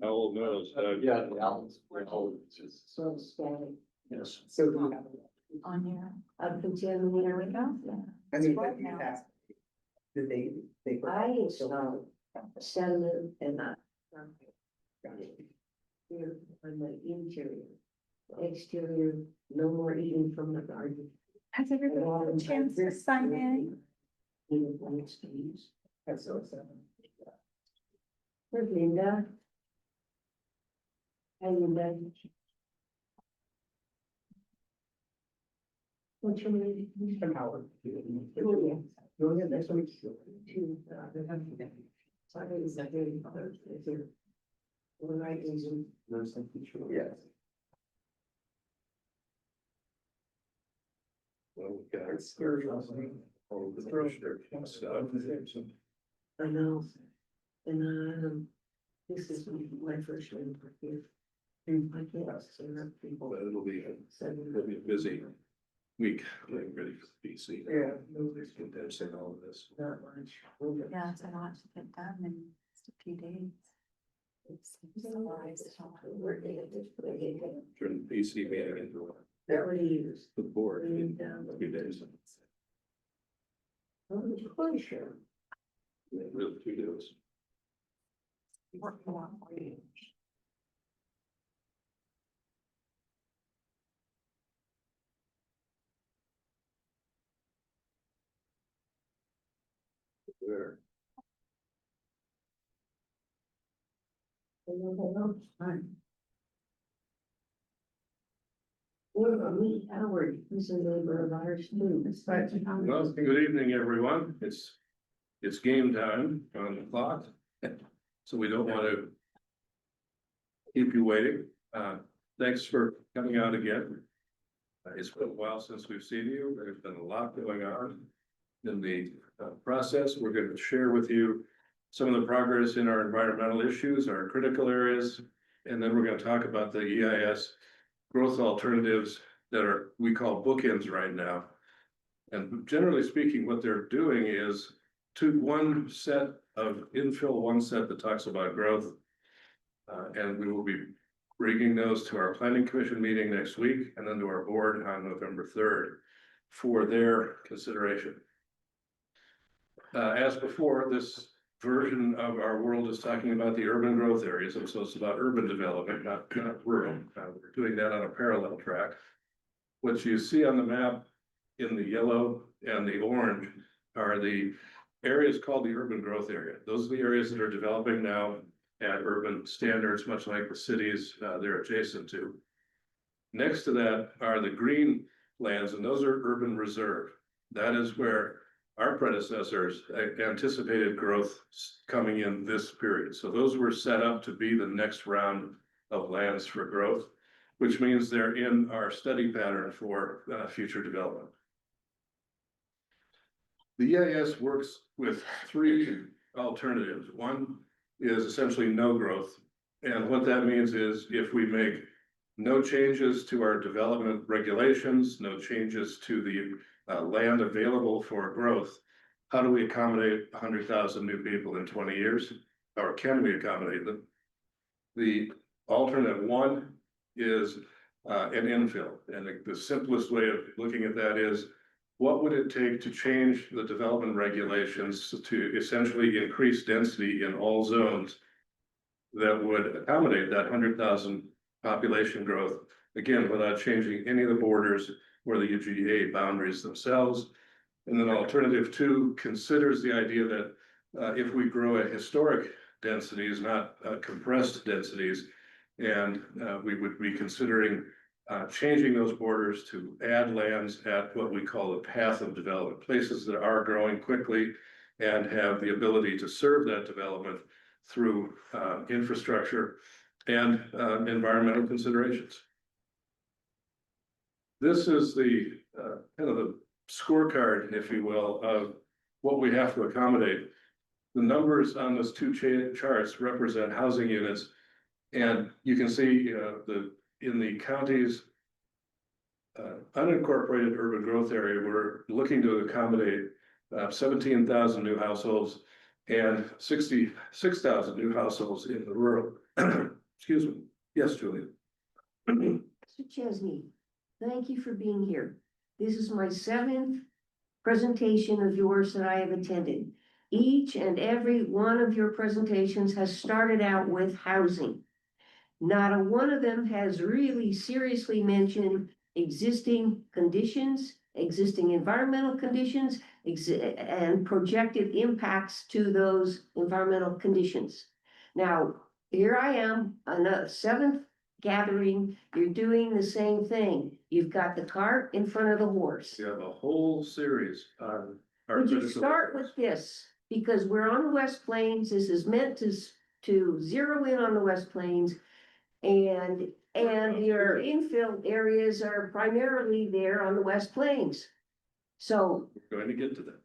Owl knows, Yeah, the owls. So static. Yes. So we have. On here. Up until here we go. I mean, but you have. Did they? I installed cellular and here on the interior. Exterior, no more eating from the garden. Has everybody had a chance to sign in? That's so sad. Where's Linda? Hi, Linda. What's your name? Mr. Howard. Julia. Julia, next week. Sorry, is that very close? Is there? One right reason. There's something true. Yes. well, we got It's spiritual. all the commissioner stuff. I know. And this is my first one for here. I can't say that people. But it'll be Seven. a busy week, getting ready for the PC. Yeah. Condensing all of this. Not much. Yeah, it's a lot to get done in just a few days. Turn the PC meeting into That would use. the board in a few days. Closure. Really 2 days. Work a lot for you. There. What about me, Howard, who's a neighbor of ours too. Well, good evening, everyone. It's game time on the clock. So we don't want to keep you waiting. Thanks for coming out again. It's been a while since we've seen you. There's been a lot going on in the process. We're going to share with you some of the progress in our environmental issues, our critical areas, and then we're going to talk about the EIS growth alternatives that we call bookends right now. And generally speaking, what they're doing is one set of infill, one set that talks about growth. And we will be bringing those to our planning commission meeting next week and then to our board on November 3rd for their consideration. As before, this version of our world is talking about the urban growth areas, and so it's about urban development, not rural. We're doing that on a parallel track. What you see on the map in the yellow and the orange are the areas called the urban growth area. Those are the areas that are developing now at urban standards, much like the cities they're adjacent to. Next to that are the green lands, and those are urban reserve. That is where our predecessors anticipated growth coming in this period. So those were set up to be the next round of lands for growth, which means they're in our study pattern for future development. The EIS works with 3 alternatives. One is essentially no growth. And what that means is if we make no changes to our development regulations, no changes to the land available for growth, how do we accommodate 100,000 new people in 20 years? Or can we accommodate them? The alternate one is an infill. And the simplest way of looking at that is, what would it take to change the development regulations to essentially increase density in all zones that would accommodate that 100,000 population growth, again, without changing any of the borders or the UGA boundaries themselves? And then alternative 2 considers the idea that if we grow at historic densities, not compressed densities, and we would be considering changing those borders to add lands at what we call the path of development, places that are growing quickly and have the ability to serve that development through infrastructure and environmental considerations. This is the kind of the scorecard, if you will, of what we have to accommodate. The numbers on those 2 charts represent housing units, and you can see in the county's unincorporated urban growth area, we're looking to accommodate 17,000 new households and 66,000 new households in the rural. Excuse me. Yes, Julian. Mr. Chesney, thank you for being here. This is my 7th presentation of yours that I have attended. Each and every one of your presentations has started out with housing. Not a one of them has really seriously mentioned existing conditions, existing environmental conditions, and projected impacts to those environmental conditions. Now, here I am, on a 7th gathering, you're doing the same thing. You've got the cart in front of the horse. We have a whole series on our. Would you critical start areas. with this? Because we're on the West Plains, this is meant to zero in on the West Plains. And your infill areas are primarily there on the West Plains. So We're going to get to that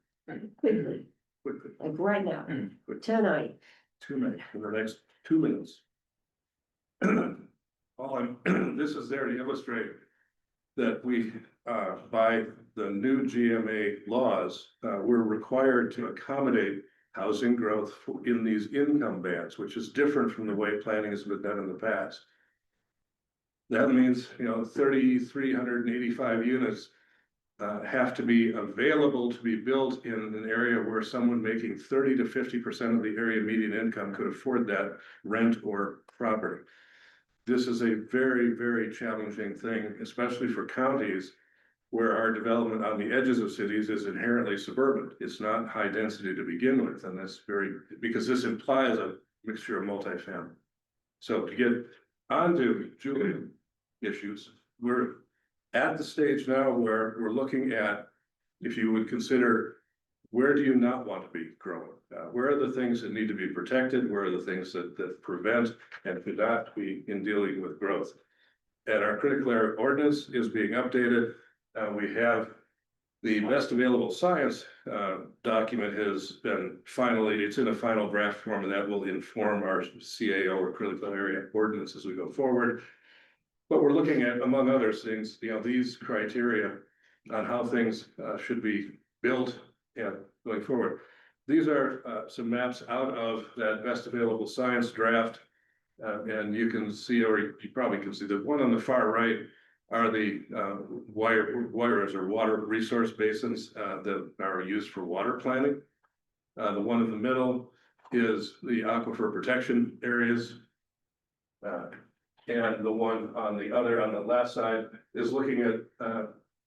quickly, quickly. like right now, Quick. tonight. 2 minutes, in the next 2 minutes. This is there to illustrate that we, by the new GMA laws, we're required to accommodate housing growth in these income bands, which is different from the way planning has been done in the past. That means, 3,385 units have to be available to be built in an area where someone making 30 to 50% of the area median income could afford that rent or property. This is a very, very challenging thing, especially for counties where our development on the edges of cities is inherently suburban. It's not high density to begin with, and that's because this implies a mixture of multifamily. So to get onto Julian issues, we're at the stage now where we're looking at, if you would consider, where do you not want to be growing? Where are the things that need to be protected? Where are the things that prevent and could not be in dealing with growth? And our critical area ordinance is being updated. We have the best available science document has been it's in a final draft form, and that will inform our CAO or critical area ordinance as we go forward. But we're looking at, among other things, these criteria on how things should be built and going forward. These are some maps out of that best available science draft. And you can see, or you probably can see, the one on the far right are the wires or water resource basins that are used for water planning. The one in the middle is the aquifer protection areas. And the one on the left side is looking at,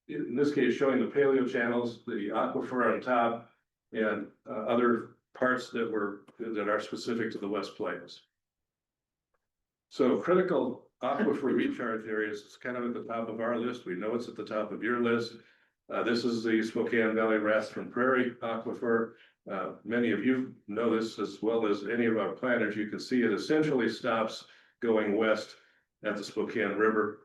in this case, showing the paleo channels, the aquifer on top, and other parts that are specific to the West Plains. So critical aquifer recharge areas is kind of at the top of our list. We know it's at the top of your list. This is the Spokane Valley Rathdrum Prairie aquifer. Many of you know this as well as any of our planners. You can see it essentially stops going west at the Spokane River.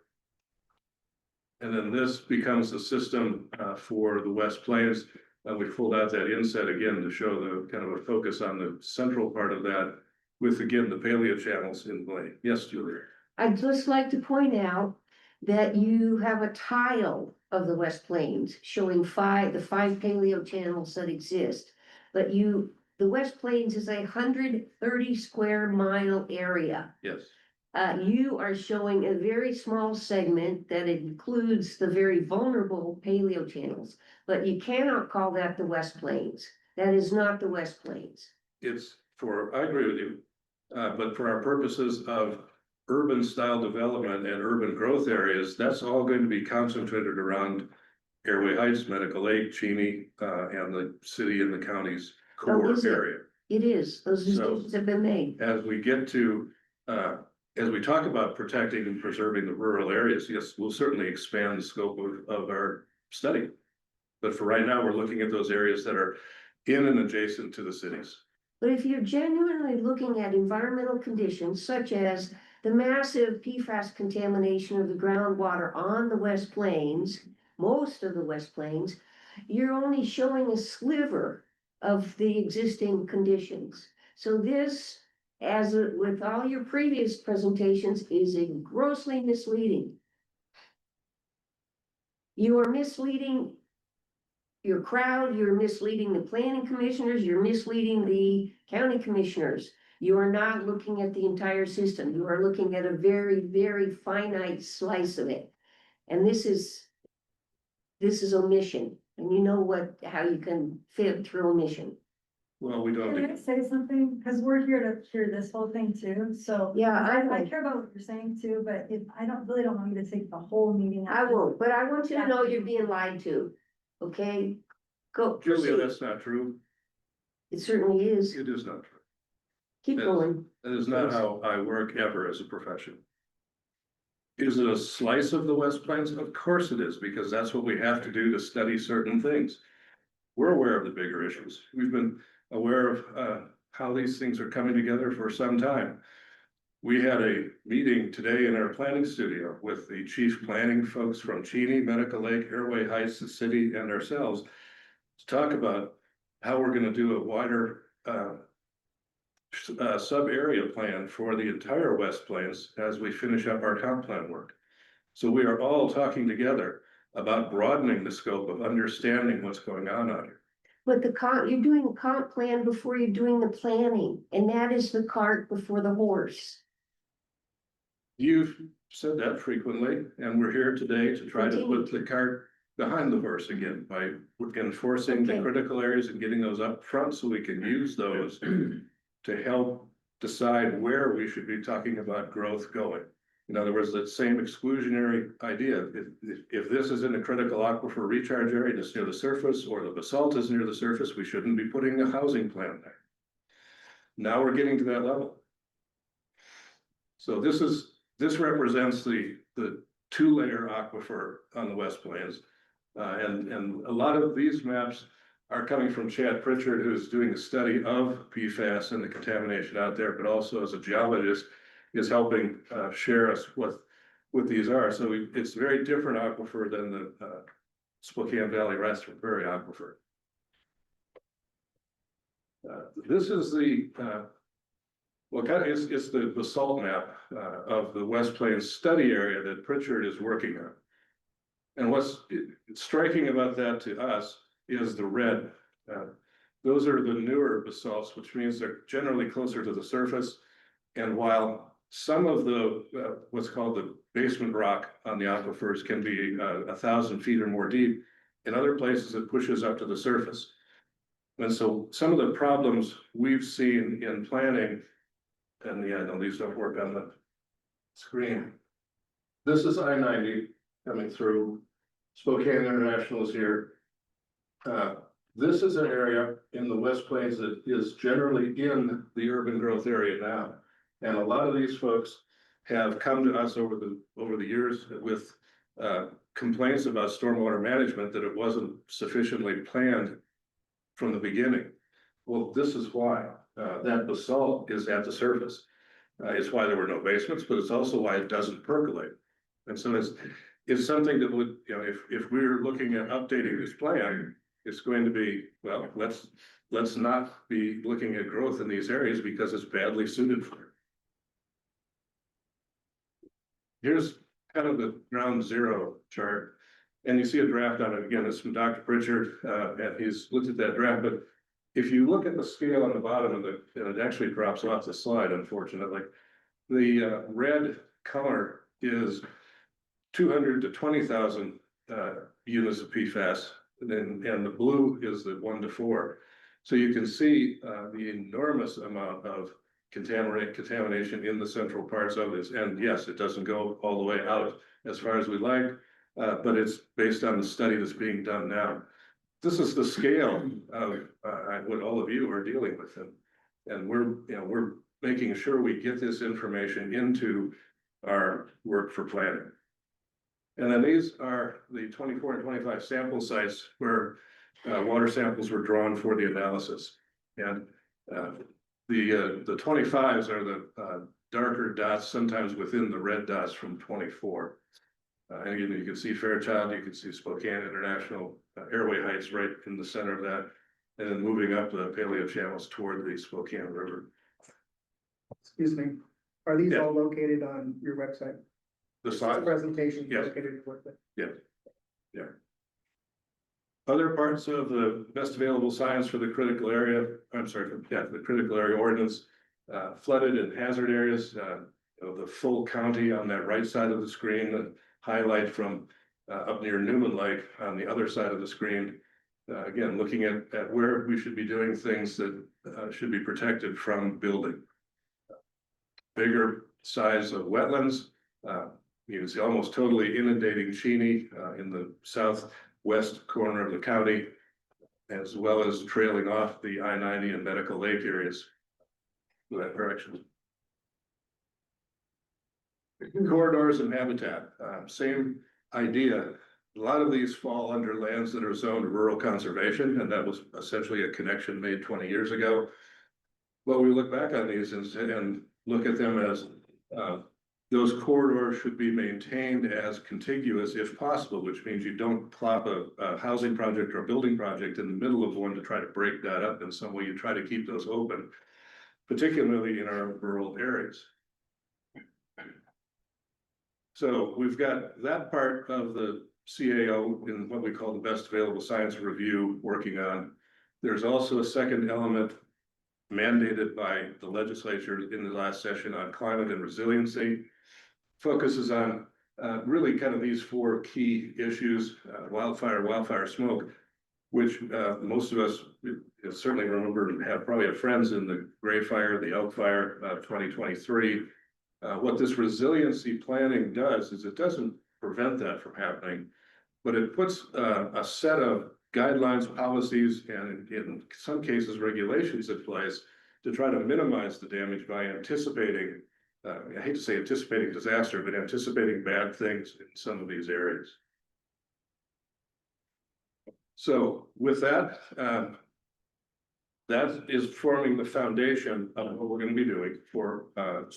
And then this becomes the system for the West Plains. We pulled out that inset again to show the kind of a focus on the central part of that with, again, the paleo channels in play. Yes, Julia. I'd just like to point out that you have a tile of the West Plains showing the five paleo channels that exist. But the West Plains is 130 square mile area. Yes. You are showing a very small segment that includes the very vulnerable paleo channels, but you cannot call that the West Plains. That is not the West Plains. I agree with you, but for our purposes of urban style development and urban growth areas, that's all going to be concentrated around Airway Heights, Medical Lake, Cheney, and the city and the county's core area. It is. Those decisions have been made. As we get to, as we talk about protecting and preserving the rural areas, yes, we'll certainly expand the scope of our study. But for right now, we're looking at those areas that are in and adjacent to the cities. But if you're genuinely looking at environmental conditions such as the massive PFAS contamination of the groundwater on the West Plains, most of the West Plains, you're only showing a sliver of the existing conditions. So this, as with all your previous presentations, is grossly misleading. You are misleading your crowd, you're misleading the planning commissioners, you're misleading the county commissioners. You are not looking at the entire system. You are looking at a very, very finite slice of it. And this is omission, and you know how you can fit through omission. Well, we don't. Can I say something? Cause we're here to hear this whole thing too, so. Yeah, I care about what you're saying too, but if, I really don't want you to take the whole meeting. I won't, but I want you to know you're being lied to, okay? Go, Julia, proceed. that's not true. It certainly is. It is not true. Keep Yes. going. That is not how I work ever as a profession. Is it a slice of the West Plains? Of course it is, because that's what we have to do to study certain things. We're aware of the bigger issues. We've been aware of how these things are coming together for some time. We had a meeting today in our planning studio with the chief planning folks from Cheney, Medical Lake, Airway Heights, the city, and ourselves to talk about how we're gonna do a wider sub-area plan for the entire West Plains as we finish up our comp plan work. So we are all talking together about broadening the scope of understanding what's going on out here. But you're doing a comp plan before you're doing the planning, and that is the cart before the horse. You've said that frequently, and we're here today to try to put the cart behind the horse again by enforcing the Okay. critical areas and getting those up front so we can use those to help decide where we should be talking about growth going. In other words, that same exclusionary idea, if this is in a critical aquifer recharge area just near the surface, or the basalt is near the surface, we shouldn't be putting a housing plan there. Now we're getting to that level. So this represents the two-layer aquifer on the West Plains. And a lot of these maps are coming from Chad Pritchard, who's doing a study of PFAS and the contamination out there, but also as a geologist is helping share us what these are. So it's a very different aquifer than the Spokane Valley Raspberry aquifer. This is the it's the basalt map of the West Plains study area that Pritchard is working on. And what's striking about that to us is the red. Those are the newer basalts, which means they're generally closer to the surface. And while some of the what's called the basement rock on the aquifers can be 1,000 feet or more deep, in other places it pushes up to the surface. And so some of the problems we've seen in planning, and yeah, no, these don't work on the screen. This is I-90 coming through. Spokane International is here. This is an area in the West Plains that is generally in the urban growth area now. And a lot of these folks have come to us over the years with complaints about stormwater management, that it wasn't sufficiently planned from the beginning. Well, this is why that basalt is at the surface. It's why there were no basements, but it's also why it doesn't percolate. And so it's something that would, you know, if we're looking at updating this plan, it's going to be, well, let's not be looking at growth in these areas because it's badly suited for it. Here's kind of the ground zero chart. And you see a draft on it. Again, it's from Dr. Pritchard, and he's looked at that draft. But if you look at the scale on the bottom of it, and it actually drops off the slide, unfortunately, the red color is 200 to 20,000 units of PFAS, and the blue is the 1 to 4. So you can see the enormous amount of contamination in the central parts of this. And yes, it doesn't go all the way out as far as we like, but it's based on the study that's being done now. This is the scale of what all of you are dealing with, and we're making sure we get this information into our work for planning. And then these are the 24 and 25 sample sites where water samples were drawn for the analysis. And the 25s are the darker dots, sometimes within the red dots from 24. And again, you can see Fairchild, you can see Spokane International, Airway Heights right in the center of that, and then moving up the paleo channels toward the Spokane River. Excuse me, are these Yeah. all located on your website? The The size, presentation Yes. located with it? yeah, yeah. Other parts of the best available science for the critical area, I'm sorry, the critical area ordinance, flooded and hazard areas, the full county on that right side of the screen, the highlight from up near Newman Lake on the other side of the screen. Again, looking at where we should be doing things that should be protected from building. Bigger size of wetlands, you can see almost totally inundating Cheney in the southwest corner of the county, as well as trailing off the I-90 and Medical Lake areas in that direction. Corridors and habitat, same idea. A lot of these fall under lands that are zoned rural conservation, and that was essentially a connection made 20 years ago. But we look back on these and look at them as those corridors should be maintained as contiguous if possible, which means you don't plop a housing project or a building project in the middle of one to try to break that up in some way. You try to keep those open, particularly in our rural areas. So we've got that part of the CAO in what we call the best available science review working on. There's also a second element mandated by the legislature in the last session on climate and resiliency. Focuses on really kind of these four key issues, wildfire smoke, which most of us certainly remember and have probably have friends in the Gray Fire, the Elk Fire, 2023. What this resiliency planning does is it doesn't prevent that from happening, but it puts a set of guidelines, policies, and in some cases regulations in place to try to minimize the damage by anticipating, I hate to say anticipating disaster, but anticipating bad things in some of these areas. So with that, that is forming the foundation of what we're going to be doing for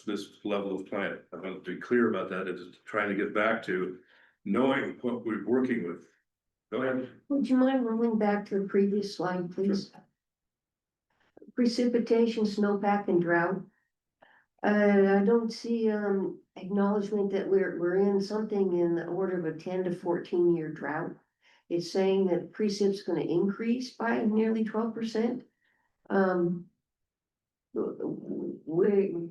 this level of planning. I want to be clear about that. It is trying to get back to knowing what we're working with. Go ahead. Would you mind rolling back to the previous slide, please? Sure. Precipitation, snowpack, and drought. I don't see acknowledgement that we're in something in the order of a 10 to 14 year drought. It's saying that precip's going to increase by nearly 12%. We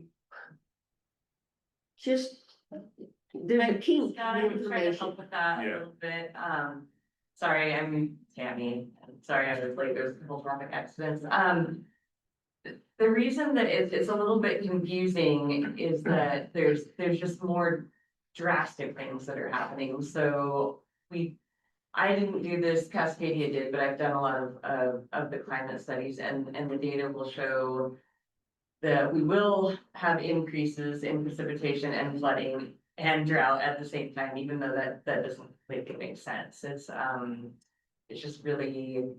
just there's a key Scott, I'm trying to information. help with that a Yeah. little bit. Sorry, I'm Tammy. Sorry, I was late. There's a couple traffic accidents. The reason that it's a little bit confusing is that there's just more drastic things that are happening. So I didn't do this, Cascadia did, but I've done a lot of the climate studies, and the data will show that we will have increases in precipitation and flooding and drought at the same time, even though that doesn't completely make sense. It's just really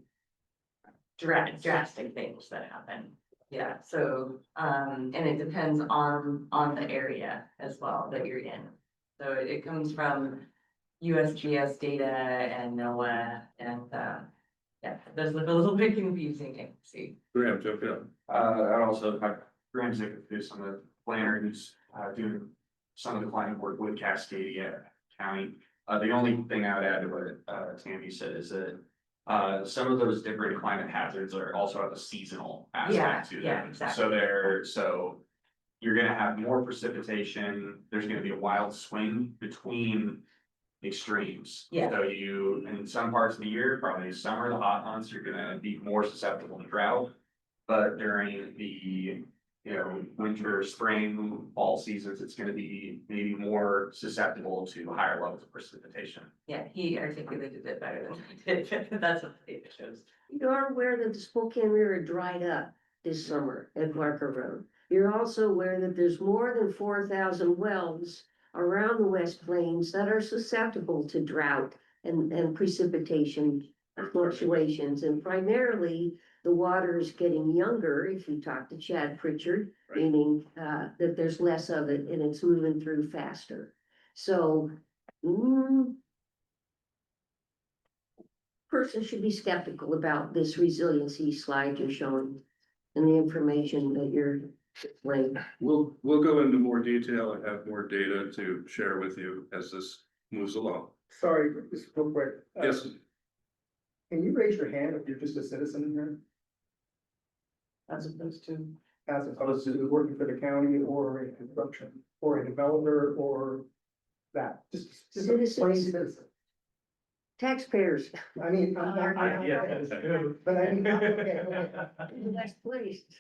drastic things that happen. Yeah, so and it depends on the area as well that you're in. So it comes from USGS data and NOAA, and yeah, those look a little bit confusing, I can see. Graham, jump in. I also have Graham Zick, who's some of the planner who's doing some of the climate work with Cascadia County. The only thing I would add to what Tammy said is that some of those different climate hazards are also have a seasonal aspect to them. Yeah, exactly. So you're gonna have more precipitation. There's gonna be a wild swing between extremes. Yeah. So you, in some parts of the year, probably summer, the hot months, you're gonna be more susceptible to drought. But during the, winter, spring, fall seasons, it's gonna be maybe more susceptible to higher levels of precipitation. Yeah, he articulated it better than I did, but that's what the data shows. You are aware that the Spokane River dried up this summer at Barker Road. You're also aware that there's more than 4,000 wells around the West Plains that are susceptible to drought and precipitation fluctuations, and primarily the water is getting younger. If you talk to Chad Pritchard, Right. meaning that there's less of it and it's moving through faster. So person should be skeptical about this resiliency slide you're showing and the information that you're displaying. We'll go into more detail and have more data to share with you as this moves along. Sorry, just real quick. Yes, Can you raise your hand if you're just a citizen here, As opposed to. as opposed to working for the county or a construction, or a developer, or that, just a plain Citizens. citizen? Taxpayers, I mean, but I mean, okay. less pleased.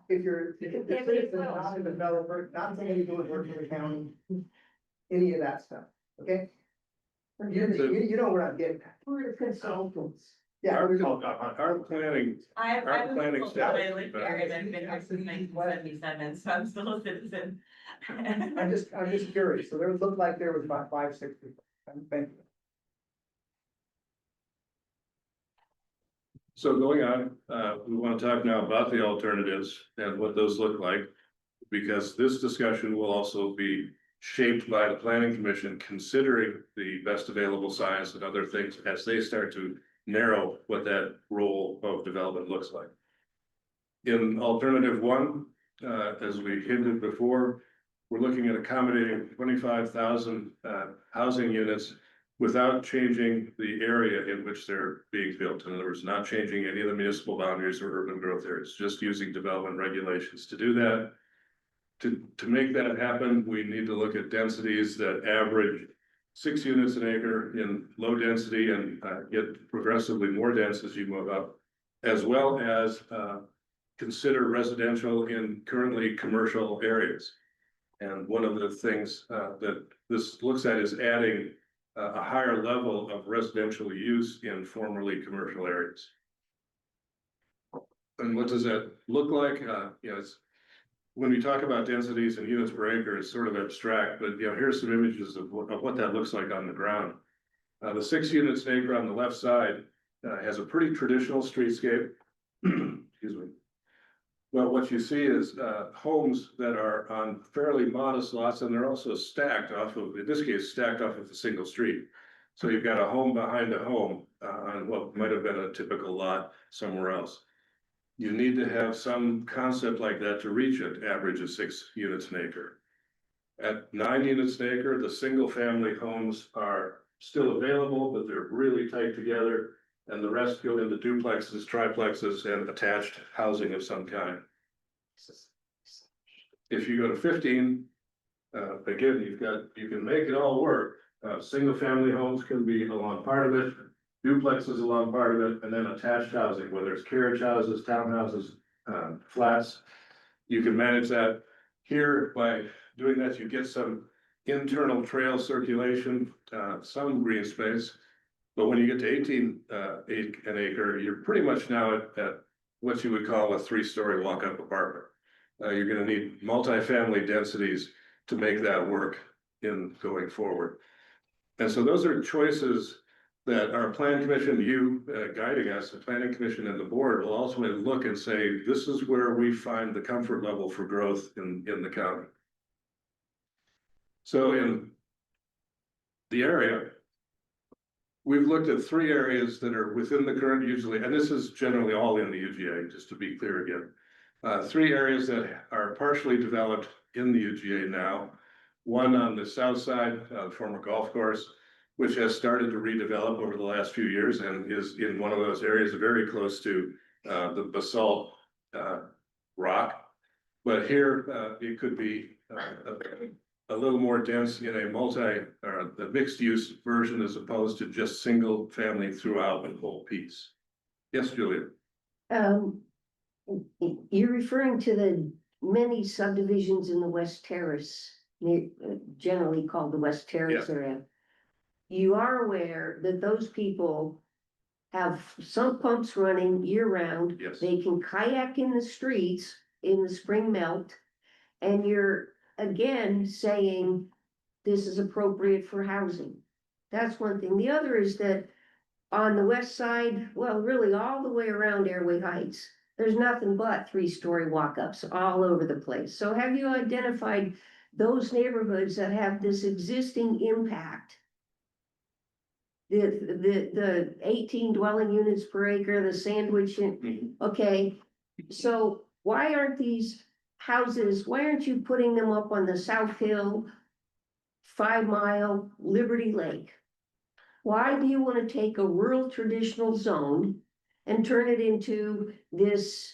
If you're, You if can you're have a any citizen, clothes. not a developer, not somebody doing work for the county, any of that stuff, okay? You know where I'm getting at. We're consultants. Yeah, Our, we're- our planning, I'm Our planning I staff- live here and I've been here since 1977, so I'm still a citizen. I'm just curious, so there looked like there was about 5, 6 people, thank you. so going on, we want to talk now about the alternatives and what those look like. Because this discussion will also be shaped by the planning commission, considering the best available size and other things as they start to narrow what that role of development looks like. In alternative one, as we hinted before, we're looking at accommodating 25,000 housing units without changing the area in which they're being built. In other words, not changing any of the municipal boundaries or urban growth areas, just using development regulations to do that. To make that happen, we need to look at densities that average 6 units an acre in low density and get progressively more dense as you move up, as well as consider residential in currently commercial areas. And one of the things that this looks at is adding a higher level of residential use in formerly commercial areas. And what does that look like? It's when we talk about densities and units per acre, it's sort of abstract, but here's some images of what that looks like on the ground. The 6 units an acre on the left side has a pretty traditional streetscape. Excuse me. Well, what you see is homes that are on fairly modest lots, and they're also stacked off of, in this case, stacked off of a single street. So you've got a home behind a home on what might have been a typical lot somewhere else. You need to have some concept like that to reach an average of 6 units an acre. At 9 units an acre, the single family homes are still available, but they're really tight together. And the rest go into duplexes, triplexes, and attached housing of some kind. If you go to 15, again, you can make it all work. Single family homes can be along part of it. Duplexes along part of it, and then attached housing, whether it's carriage houses, townhouses, flats. You can manage that here by doing that. You get some internal trail circulation, some green space. But when you get to 18 an acre, you're pretty much now at what you would call a 3-story walk-up apartment. You're going to need multifamily densities to make that work in going forward. And so those are choices that our plan commission, you guiding us, the planning commission and the board will ultimately look and say, this is where we find the comfort level for growth in the county. So in the area, we've looked at 3 areas that are within the current UGA, and this is generally all in the UGA, just to be clear again. 3 areas that are partially developed in the UGA now. One on the south side, the former golf course, which has started to redevelop over the last few years and is in one of those areas very close to the basalt rock. But here it could be a little more dense in a the mixed use version as opposed to just single family throughout the whole piece. Yes, Julia. You're referring to the many subdivisions in the West Terrace, generally called the West Terrace area. You are aware that those people have sump pumps running year round. Yes. They can kayak in the streets in the spring melt. And you're again saying this is appropriate for housing. That's one thing. The other is that on the west side, well, really all the way around Airway Heights, there's nothing but 3-story walk-ups all over the place. So have you identified those neighborhoods that have this existing impact? The 18 dwelling units per acre, the sandwich, okay, so why aren't these houses, why aren't you putting them up on the South Hill, 5 Mile, Liberty Lake? Why do you want to take a rural traditional zone and turn it into this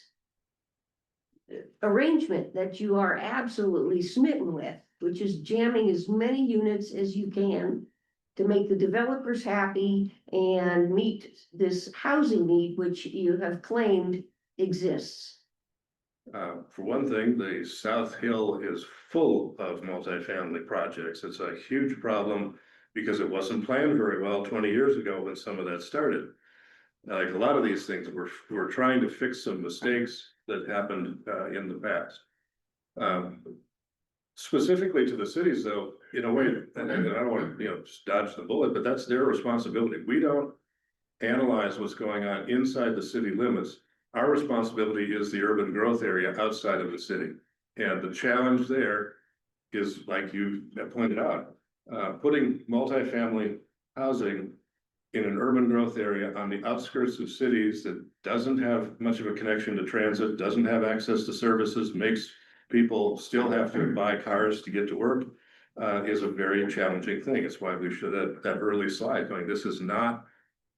arrangement that you are absolutely smitten with, which is jamming as many units as you can to make the developers happy and meet this housing need, which you have claimed exists? For one thing, the South Hill is full of multifamily projects. It's a huge problem because it wasn't planned very well 20 years ago when some of that started. Like a lot of these things, we're trying to fix some mistakes that happened in the past. Specifically to the cities though, in a way, and I don't want to, just dodge the bullet, but that's their responsibility. We don't analyze what's going on inside the city limits. Our responsibility is the urban growth area outside of the city. And the challenge there is, like you pointed out, putting multifamily housing in an urban growth area on the outskirts of cities that doesn't have much of a connection to transit, doesn't have access to services, makes people still have to buy cars to get to work, is a very challenging thing. It's why we should have that early slide going, this is not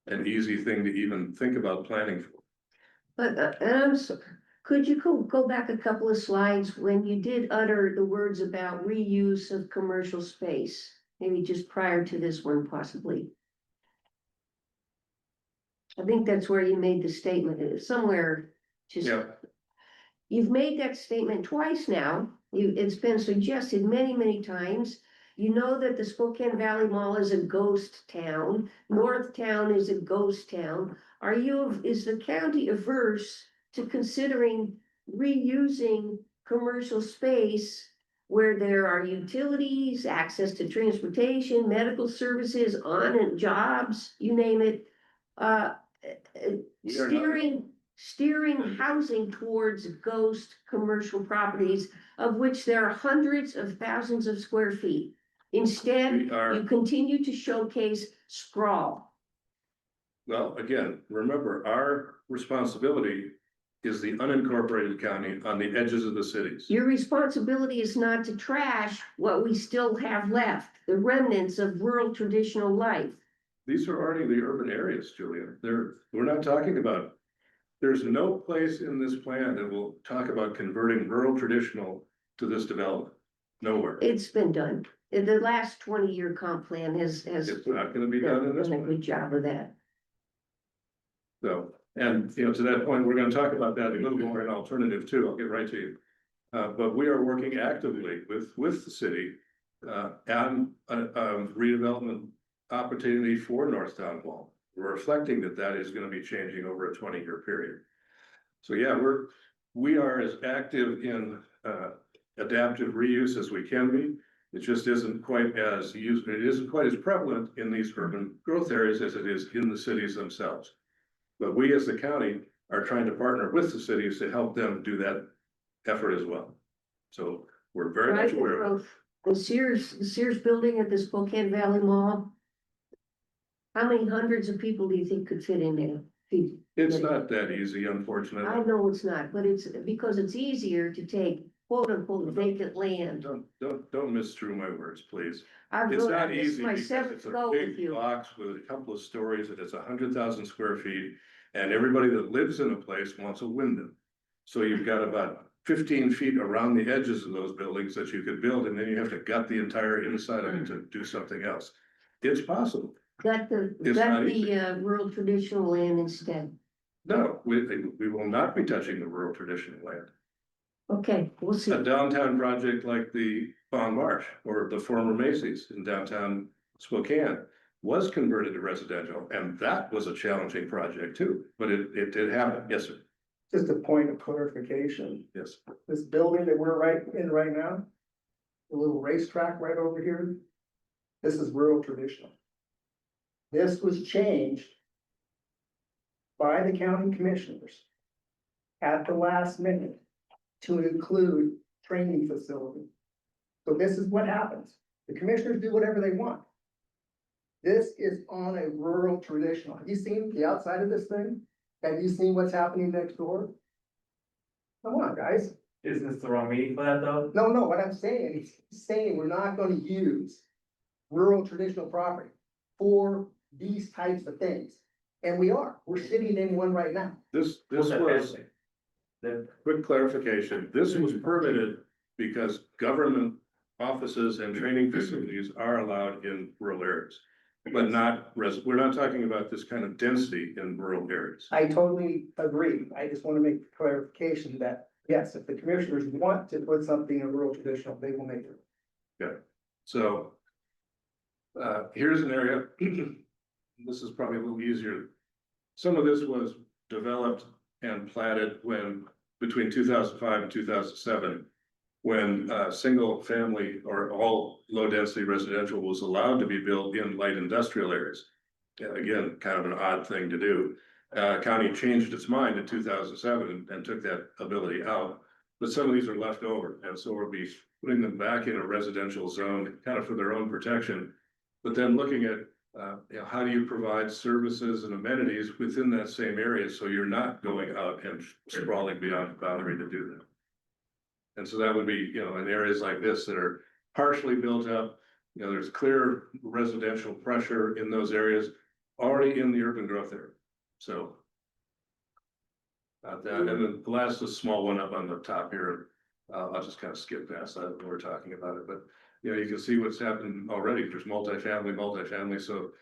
an easy thing to even think about planning for. But, could you go back a couple of slides when you did utter the words about reuse of commercial space? Maybe just prior to this one possibly. I think that's where you made the statement, somewhere just. Yeah. You've made that statement twice now. It's been suggested many, many times. You know that the Spokane Valley Mall is a ghost town. Northtown is a ghost town. Is the county averse to considering reusing commercial space where there are utilities, access to transportation, medical services, on and jobs, you name it? We are not. Steering housing towards ghost commercial properties, of which there are hundreds of thousands of square feet. Instead, you continue to showcase sprawl. Well, again, remember, our responsibility is the unincorporated county on the edges of the cities. Your responsibility is not to trash what we still have left, the remnants of rural traditional life. These are already the urban areas, Julia. We're not talking about, there's no place in this plan that will talk about converting rural traditional to this development. Nowhere. It's been done. The last 20-year comp plan has It's not gonna be done in this done a one. good job of that. So, and to that point, we're gonna talk about that a little more in alternative too. I'll get right to you. But we are working actively with the city on a redevelopment opportunity for Northtown Mall. We're reflecting that is gonna be changing over a 20-year period. So yeah, we are as active in adaptive reuse as we can be. It just isn't quite as prevalent in these urban growth areas as it is in the cities themselves. But we as the county are trying to partner with the cities to help them do that effort as well. So we're very much aware of it. The Sears building at the Spokane Valley Mall. How many hundreds of people do you think could fit in there? It's not that easy, I unfortunately. know it's not, but it's because it's easier to take quote unquote vacant land. Don't misstrew my words, please. I've It's really- not this is easy my because seventh it's a go with big you. box with a couple of stories and it's 100,000 square feet. And everybody that lives in a place wants a window. So you've got about 15 feet around the edges of those buildings that you could build, and then you have to gut the entire inside of it to do something else. It's possible. Got It's not easy. rural traditional land instead. No, we will not be touching the rural traditional land. Okay, we'll see. A downtown project like the Bon Marsh or the former Macy's in downtown Spokane was converted to residential, and that was a challenging project too, but it did happen. Yes, sir. Just a point of clarification, Yes. this building that we're right now, the little racetrack right over here, this is rural traditional. This was changed by the county commissioners at the last minute to include training facility. So this is what happens. The commissioners do whatever they want. This is on a rural traditional. Have you seen the outside of this thing? Have you seen what's happening next door? Come on, guys. Isn't this the wrong meeting for that though? No, what I'm saying, he's saying we're not gonna use rural traditional property for these types of things. And we're sitting in one right now. This What's that was, fancy? The, quick clarification, this was permitted because government offices and training facilities are allowed in rural areas. But we're not talking about this kind of density in rural areas. I totally agree. I just want to make clarification that, yes, if the commissioners want to put something in rural traditional, they will make it. So. Here's an area, this is probably a little easier. Some of this was developed and platted between 2005 and 2007. When single family or all low density residential was allowed to be built in light industrial areas. Again, kind of an odd thing to do. County changed its mind in 2007 and took that ability out. But some of these are left over, and so we'll be putting them back in a residential zone, kind of for their own protection. But then looking at, how do you provide services and amenities within that same area, so you're not going out and sprawling beyond the boundary to do that. And so that would be, in areas like this that are partially built up, there's clear residential pressure in those areas, already in the urban growth area, so. And then the last, a small one up on the top here, I'll just kind of skip past that when we're talking about it, but. You can see what's happened already. There's multifamily. So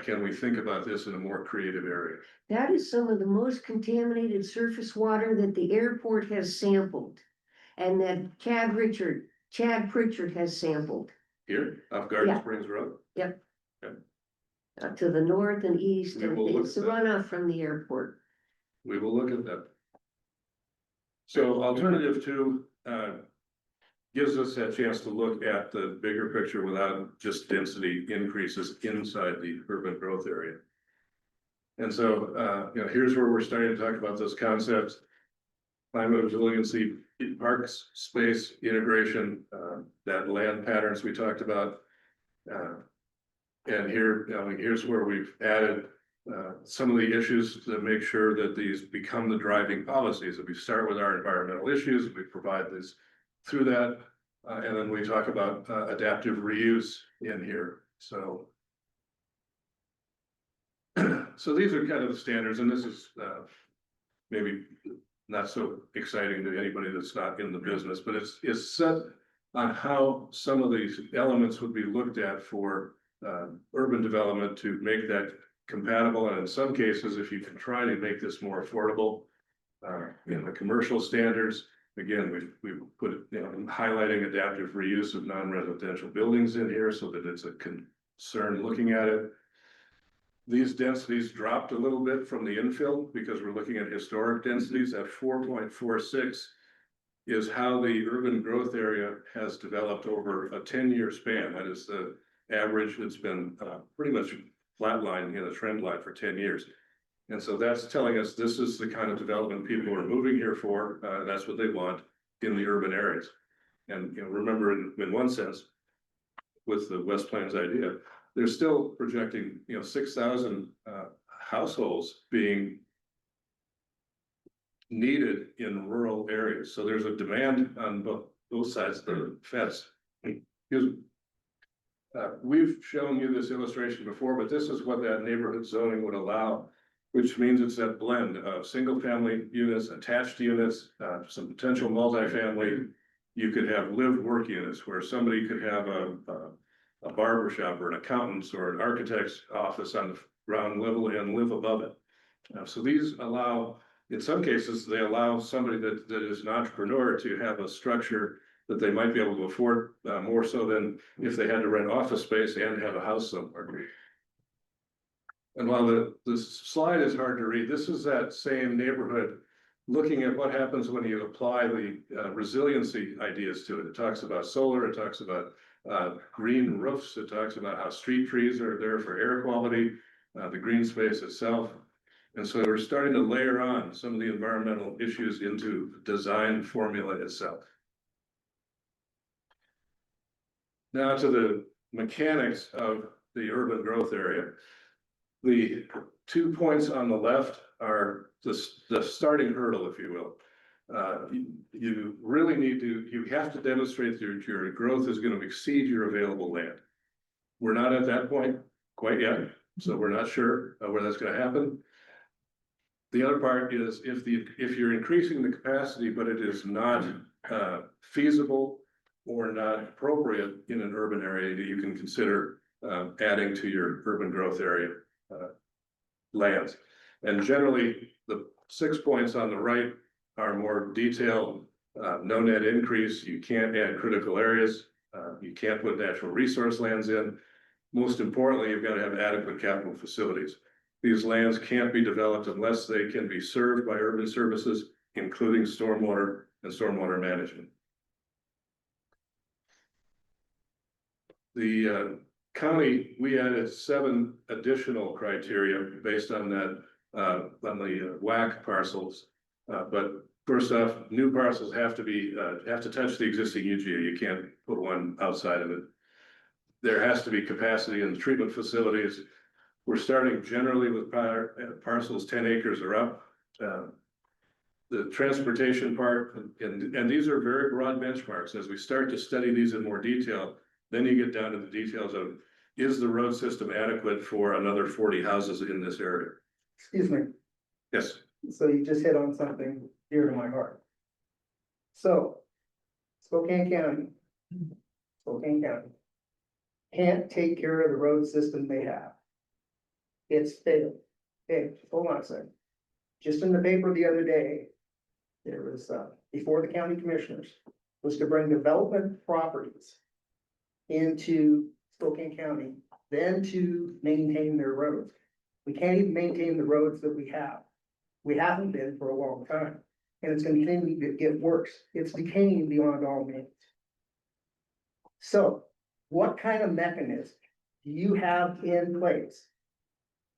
can we think about this in a more creative area? That is some of the most contaminated surface water that the airport has sampled. And that Chad Pritchard has sampled. Here, off Garden Yeah. Springs Road? To the north and east, We and will look it's the at that. runoff from the airport. We will look at that. So alternative two, gives us a chance to look at the bigger picture without just density increases inside the urban growth area. And so, here's where we're starting to talk about those concepts. Climate resiliency, parks, space, integration, that land patterns we talked about. And here, here's where we've added some of the issues that make sure that these become the driving policies. That we start with our environmental issues, we provide this through that, and then we talk about adaptive reuse in here. So, so these are kind of the standards, and this is maybe not so exciting to anybody that's not in the business, but it's set on how some of these elements would be looked at for urban development to make that compatible, and in some cases, if you can try to make this more affordable, the commercial standards. Again, we've put, highlighting adaptive reuse of non-residential buildings in here so that it's a concern looking at it. These densities dropped a little bit from the infill because we're looking at historic densities at 4.46 is how the urban growth area has developed over a 10-year span. That is the average. It's been pretty much flatlined in a trend line for 10 years. And so that's telling us this is the kind of development people are moving here for. That's what they want in the urban areas. And remember, in one sense, with the West Plains idea, they're still projecting 6,000 households being needed in rural areas. So there's a demand on both sides of the fence. We've shown you this illustration before, but this is what that neighborhood zoning would allow, which means it's that blend of single family units, attached units, some potential multifamily. You could have live work units where somebody could have a barber shop or an accountant's or an architect's office on the ground level and live above it. So these allow, in some cases, they allow somebody that is an entrepreneur to have a structure that they might be able to afford more so than if they had to rent office space and have a house somewhere. And while the slide is hard to read, this is that same neighborhood looking at what happens when you apply the resiliency ideas to it. It talks about solar, it talks about green roofs, it talks about how street trees are there for air quality, the green space itself. And so we're starting to layer on some of the environmental issues into the design formula itself. Now to the mechanics of the urban growth area. The 2 points on the left are the starting hurdle, if you will. You really need to, you have to demonstrate that your growth is going to exceed your available land. We're not at that point quite yet, So we're not sure where that's gonna happen. The other part is if you're increasing the capacity, but it is not feasible or not appropriate in an urban area, you can consider adding to your urban growth area lands. And generally, the 6 points on the right are more detailed, no net increase, you can't add critical areas, you can't put natural resource lands in. Most importantly, you've got to have adequate capital facilities. These lands can't be developed unless they can be served by urban services, including stormwater and stormwater management. The county, we added 7 additional criteria based on that, on the WAC parcels. But first off, new parcels have to touch the existing UGA. You can't put one outside of it. There has to be capacity in the treatment facilities. We're starting generally with parcels 10 acres or up. The transportation part, and these are very broad benchmarks. As we start to study these in more detail, then you get down to the details of, is the road system adequate for another 40 houses in this area? Excuse me, Yes, so you just hit on something dear to my heart. So, Spokane County can't take care of the road system they have. It's failed. Hey, hold on a second. Just in the paper the other day, there was, before the county commissioners, was to bring development properties into Spokane County, then to maintain their roads. We can't even maintain the roads that we have. We haven't been for a long time, and it's gonna continue to get worse. It's decaying beyond all means. So, what kind of mechanism do you have in place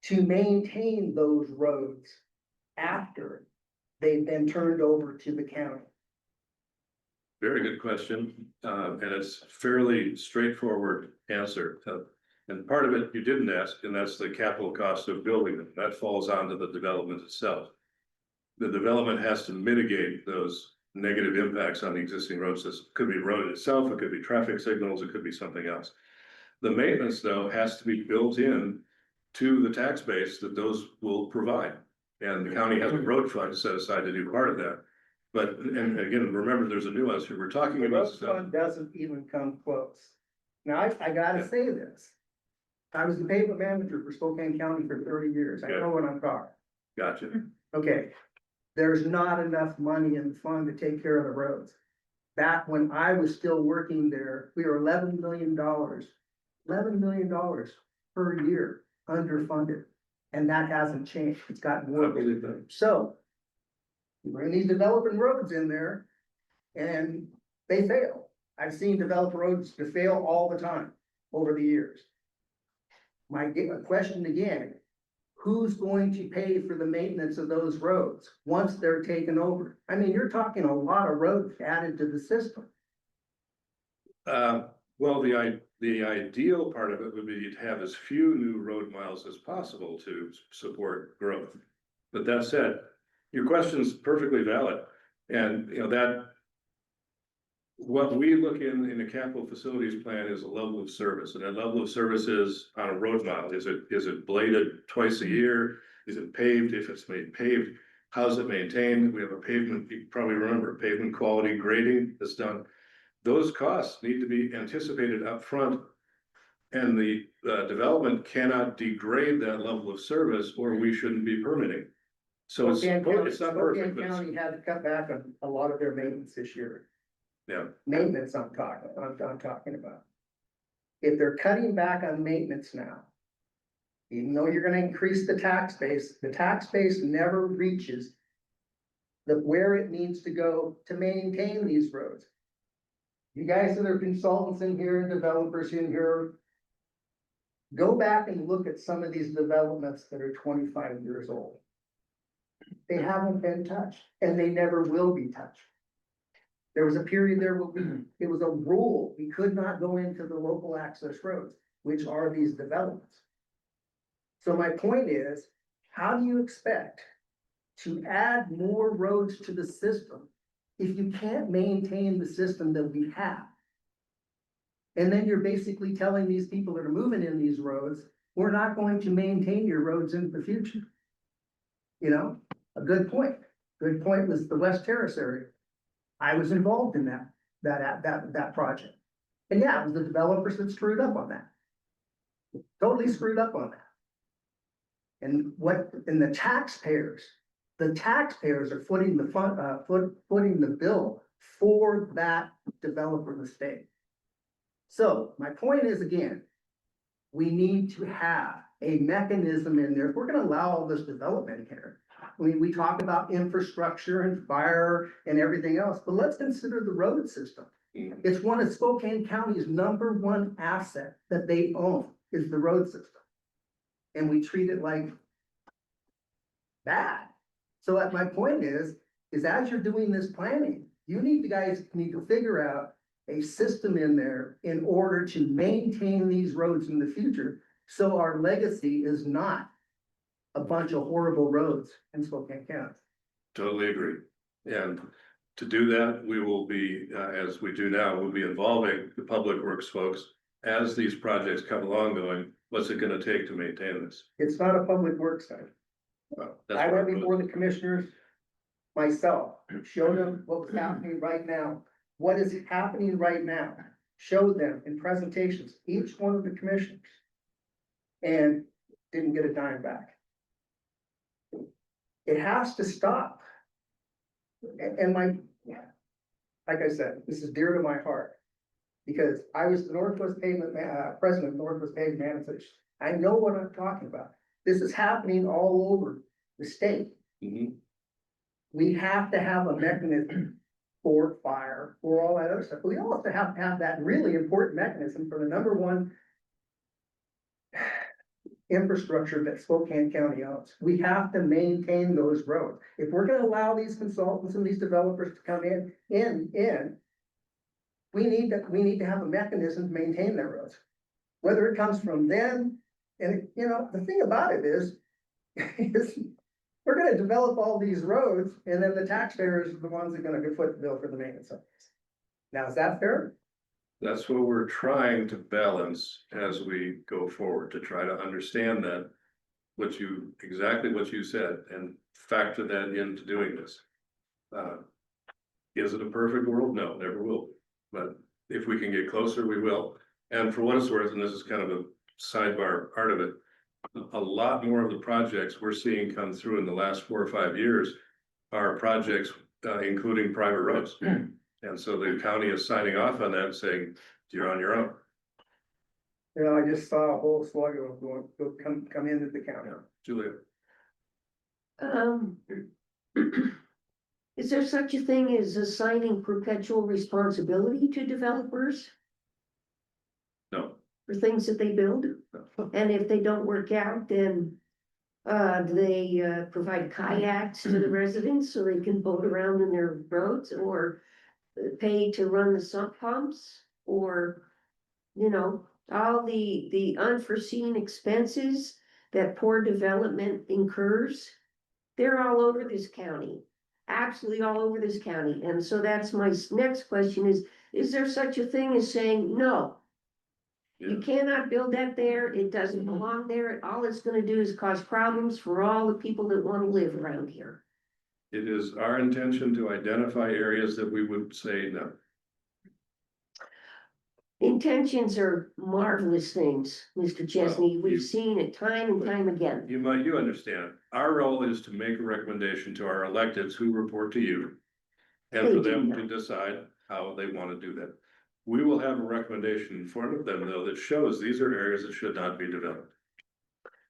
to maintain those roads after they've been turned over to the county? very good question. And it's fairly straightforward answer. And part of it you didn't ask, and that's the capital cost of building them. That falls onto the development itself. The development has to mitigate those negative impacts on the existing road system. Could be road itself, it could be traffic signals, it could be something else. The maintenance, though, has to be built in to the tax base that those will provide. And the county has a road fund set aside to do part of that. But, and again, remember, there's a nuance here. We're talking The about road stuff. fund doesn't even come close. Now, I gotta say this. I was the pavement manager for Spokane County for 30 years. I know what I'm talking. Gotcha. Okay, there's not enough money in the fund to take care of the roads. Back when I was still working there, we were $11 million per year underfunded. And that hasn't changed. It's gotten I worse. believe that. So, you bring these developing roads in there and they fail. I've seen developed roads to fail all the time over the years. My question again, who's going to pay for the maintenance of those roads once they're taken over? I mean, you're talking a lot of roads added to the system. Well, the ideal part of it would be to have as few new road miles as possible to support growth. But that said, your question is perfectly valid. And you know that what we look in the capital facilities plan is a level of service, and that level of service is on a road mile. Is it bladed twice a year? Is it paved? If it's made paved, how's it maintained? We have a pavement, you probably remember, pavement quality grading that's done. Those costs need to be anticipated up front, and the development cannot degrade that level of service, or we shouldn't be permitting. So it's not perfect, Spokane but County had to cut back on a lot of their maintenance this year. yeah, Maintenance I'm talking about. If they're cutting back on maintenance now, even though you're gonna increase the tax base never reaches where it needs to go to maintain these roads. You guys that are consultants in here and developers in here, go back and look at some of these developments that are 25 years old. They haven't been touched, and they never will be touched. There was a period there where it was a rule, we could not go into the local access roads, which are these developments. So my point is, how do you expect to add more roads to the system if you can't maintain the system that we have? And then you're basically telling these people that are moving in these roads we're not going to maintain your roads into the future. You know, a good point. Good point was the West Terrace area. I was involved in that project. And yeah, it was the developers that screwed up on that. Totally screwed up on that. And the taxpayers are footing the bill for that developer mistake. So my point is, again, we need to have a mechanism in there. If we're gonna allow all this development here, we talk about infrastructure and fire and everything else, but let's consider the road system. It's one of Spokane County's #1 asset that they own is the road system. And we treat it like that. So my point is as you're doing this planning, guys need to figure out a system in there in order to maintain these roads in the future. So our legacy is not a bunch of horrible roads in Spokane County. Totally agree. And to do that, we will be, as we do now, we'll be involving the public works folks as these projects come along going, what's it gonna take to maintain this? It's not a public works site. Well, that's I what went before the commissioners myself, showed them what was happening right now. What is happening right now? Showed them in presentations, each one of the commissioners. And didn't get a dime back. It has to stop. And like I said, this is dear to my heart. Because I was the Northwest Pavement, president of Northwest Pavement Management. I know what I'm talking about. This is happening all over the state. Mhm. We have to have a mechanism for fire, for all that other stuff. We also have to have that really important mechanism for the #1 infrastructure that Spokane County owns. We have to maintain those roads. If we're gonna allow these consultants and these developers to come in, we need to have a mechanism to maintain their roads. Whether it comes from them, and you know, the thing about it is we're gonna develop all these roads, and then the taxpayers are the ones that are gonna foot the bill for the maintenance of this. Now, is that fair? That's what we're trying to balance as we go forward, to try to understand that. Exactly what you said, and factor that into doing this. Is it a perfect world? No, never will. But if we can get closer, we will. And for what it's worth, and this is kind of a sidebar part of it, a lot more of the projects we're seeing come through in the last 4 or 5 years are projects, including private roads. And so the county is signing off on that, saying, you're on your own. You know, I just saw a whole slug of them come into the county. Yeah, Julia. Is there such a thing as assigning perpetual responsibility to developers No, for things that they build? no. And if they don't work out, then do they provide kayaks to the residents so they can boat around in their roads, or pay to run the sump pumps, or, you know, all the unforeseen expenses that poor development incurs? They're all over this county, absolutely all over this county. And so that's my next question is there such a thing as saying, no, you cannot build that there, it doesn't belong there, all it's gonna do is cause problems for all the people that wanna live around here? It is our intention to identify areas that we would say no. Intentions are marvelous things, Mr. Chesney. Well, We've seen it time and time again. You understand, our role is to make a recommendation to our electeds who report to you. And They for do them not. to decide how they want to do that. We will have a recommendation in front of them, though, that shows these are areas that should not be developed.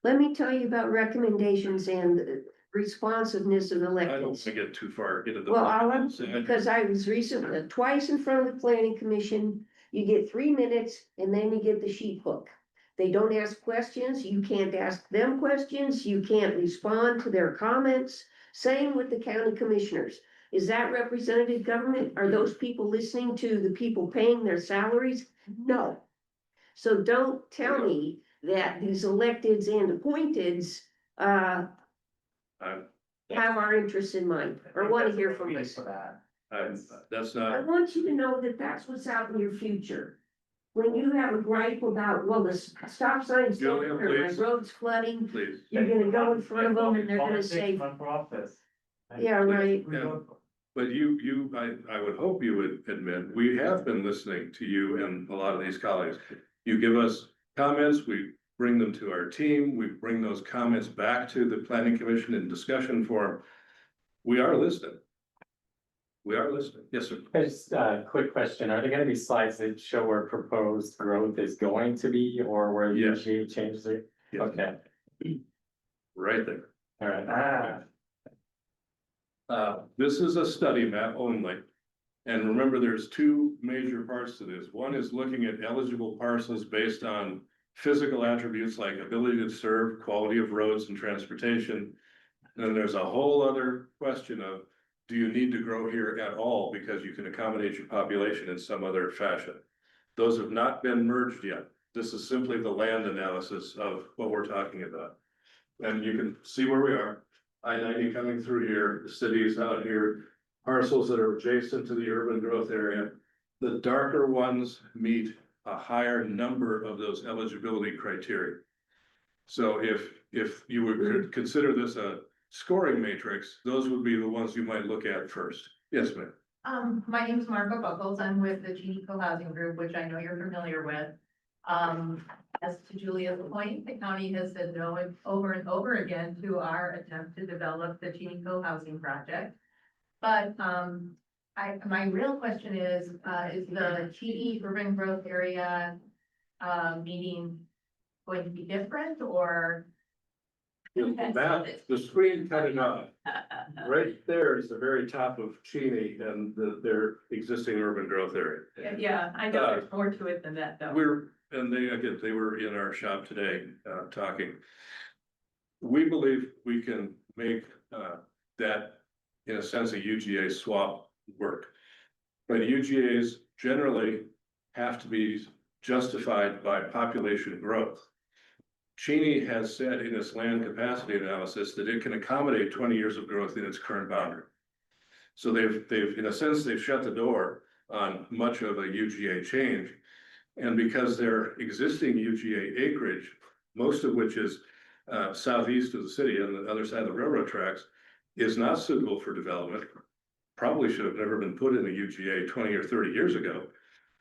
Let me tell you about recommendations and responsiveness of I don't want electeds. to get too far into the. Well, because I was recently, twice in front of the planning commission, you get 3 minutes and then you get the sheep hook. They don't ask questions, you can't ask them questions, you can't respond to their comments. Same with the county commissioners. Is that representative government? Are those people listening to the people paying their salaries? No. So don't tell me that these electeds and appointeds, have our interests in mind, or want to hear from us. For that. That's I not, want you to know that that's what's out in your future. when you have a gripe about, well, the stop sign's there, Julia, or my please. road's flooding, Please. you're gonna go in front of them and they're gonna Politics say, run for office. yeah, right. Yeah. But I would hope you would admit, we have been listening to you and a lot of these colleagues. You give us comments, we bring them to our team, we bring those comments back to the planning commission in discussion forum. We are listening. We are listening. Yes, sir. Just a quick question, are there gonna be slides that show where proposed growth is going to be, or where Yes. UGA changes it? Yes. Okay, Right there. all right. This is a study map only. And remember, there's two major parts to this. One is looking at eligible parcels based on physical attributes like ability to serve, quality of roads and transportation. And then there's a whole other question of, do you need to grow here at all because you can accommodate your population in some other fashion? Those have not been merged yet. This is simply the land analysis of what we're talking about. And you can see where we are. I-90 coming through here, the cities out here, parcels that are adjacent to the urban growth area. The darker ones meet a higher number of those eligibility criteria. So if you would consider this a scoring matrix, those would be the ones you might look at first. Yes, ma'am. My name is Margo Buckles. I'm with the Genie Co-housing Group, which I know you're familiar with. As to Julia's point, the county has said no over and over again to our attempt to develop the Genie Co-housing project. But, my real question is the TE urban growth area, meeting going to be different or? The screen cutting off. Right there is the very top of Cheney and their existing urban growth area. Yeah, I know there's more to it than that, though. They were in our shop today, talking. We believe we can make, that, in a sense, a UGA swap work. But UGAs generally have to be justified by population growth. Cheney has said in its land capacity analysis that it can accommodate 20 years of growth in its current boundary. So they've, in a sense, they've shut the door on much of a UGA change. And because their existing UGA acreage, most of which is southeast of the city on the other side of the railroad tracks, is not suitable for development, probably should have never been put in a UGA 20 or 30 years ago.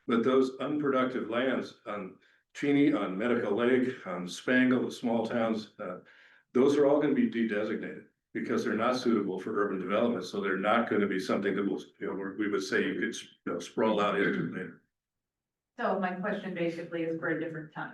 But those unproductive lands on Cheney, on Medical Lake, on Spangle, the small towns, those are all going to be de-designated because they're not suitable for urban development. So they're not going to be something that will, we would say you could, sprawl out into later. So my question basically is for a different time.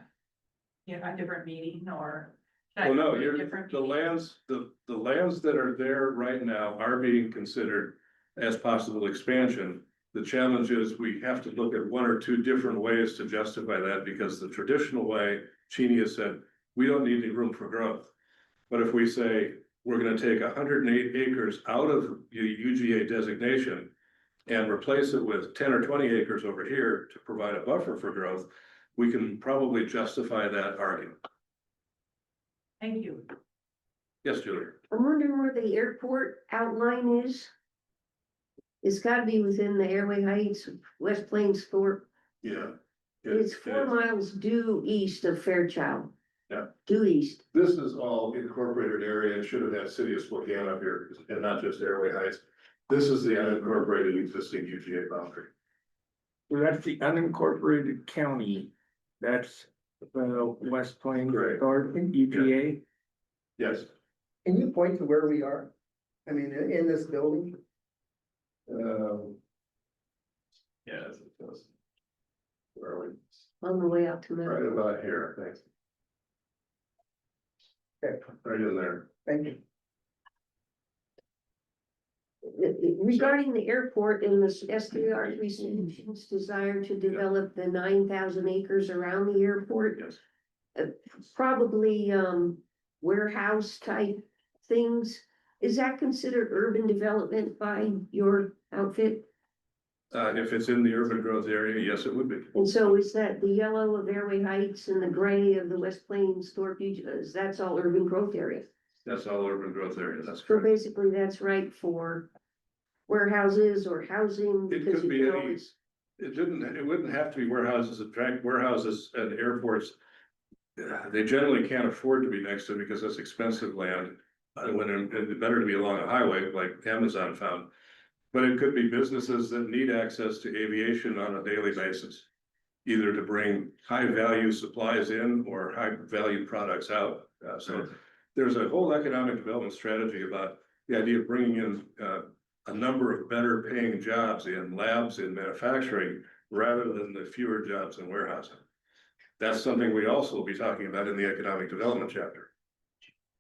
You know, a different meeting or? Well, no, the lands that are there right now are being considered as possible expansion. The challenge is we have to look at one or two different ways to justify that because the traditional way, Cheney has said, we don't need any room for growth. But if we say we're gonna take 108 acres out of the UGA designation and replace it with 10 or 20 acres over here to provide a buffer for growth, we can probably justify that argument. Thank you. Yes, Julia. I'm wondering where the airport outline is. It's gotta be within the Airway Heights, West Plains Thorpe. Yeah. It's 4 miles due east of Fairchild. Yeah. Due east. This is all incorporated area and should have had city of Spokane up here and not just Airway Heights. This is the unincorporated existing UGA boundary. So that's the unincorporated county. That's West Plains Right. Authority, UGA. Yes. Can you point to where we are? I mean, in this building? Yes, it does. Where are we? On the way out to Right Meadow. about here, I think. Okay, Right in there. thank you. Regarding the airport and the SDR3 Solutions desire to develop the 9,000 acres around the airport. Yes. Probably warehouse type things. Is that considered urban development by your outfit? If it's in the urban growth area, yes, it would be. And so is that the yellow of Airway Heights and the gray of the West Plains Thorpe, that's all urban growth area? That's all urban growth area, that's So correct. basically that's right for warehouses or housing. It because could you be can any- always- it wouldn't have to be warehouses. In fact, warehouses and airports, they generally can't afford to be next to it because that's expensive land. When it's better to be along a highway like Amazon found. But it could be businesses that need access to aviation on a daily basis. Either to bring high value supplies in or high value products out. So there's a whole economic development strategy about the idea of bringing in a number of better paying jobs in labs in manufacturing rather than the fewer jobs in warehousing. That's something we also will be talking about in the economic development chapter.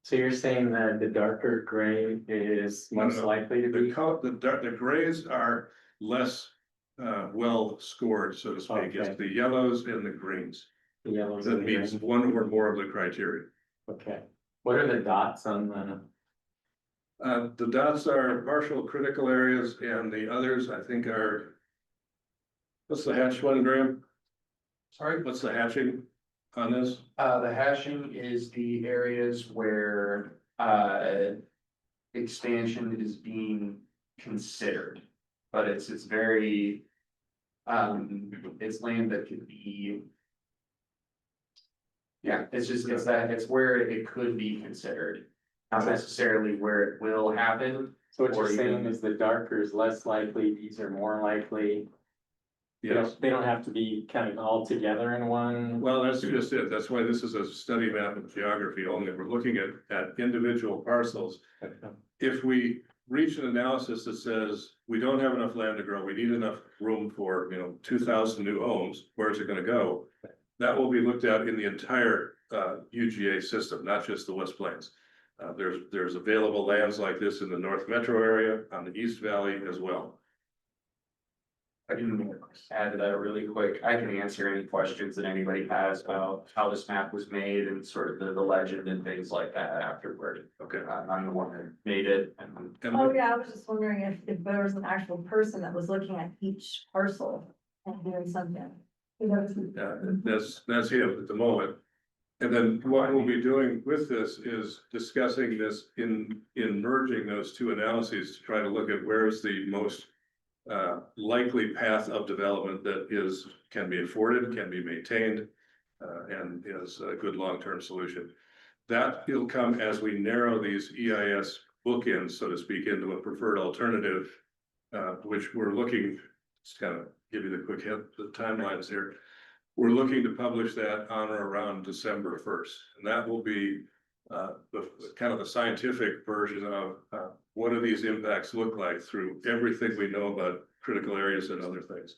So you're saying that the darker gray is most likely to be? The grays are less well scored, so to speak. Okay. It's the yellows and the greens The yellows that and the means green? one or more of the criteria. Okay, what are the dots on The dots are partial critical areas and the others, I think, are. What's the hatch one, Graham? Sorry? What's the hatching on this? The hashing is the areas where, expansion is being considered. But it's very, it's land that could be. Yeah, it's where it could be considered, not necessarily where it will happen. So what you're Or saying even- is the darker is less likely, these are more likely? Yes, They don't have to be kind of all together in one? well, that's just it. That's why this is a study map of geography only. We're looking at individual parcels. If we reach an analysis that says we don't have enough land to grow, we need enough room for, 2,000 new homes, where's it gonna go? That will be looked at in the entire UGA system, not just the West Plains. There's available lands like this in the North Metro area, on the East Valley as well. I can add to that really quick. I can answer any questions that anybody has about how this map was made and sort of the legend and things like that afterward. Okay. I'm the one that made it and. Oh, yeah, I was just wondering if there was an actual person that was looking at each parcel and doing something. You know, That's him at the moment. And then what we'll be doing with this is discussing this in merging those two analyses to try to look at where is the most likely path of development that can be afforded, can be maintained, and is a good long-term solution. That will come as we narrow these EIS bookends, so to speak, into a preferred alternative, which we're looking, just kind of give you the quick hit, the timelines here. We're looking to publish that on or around December 1st, and that will be the kind of the scientific version of what do these impacts look like through everything we know about critical areas and other things.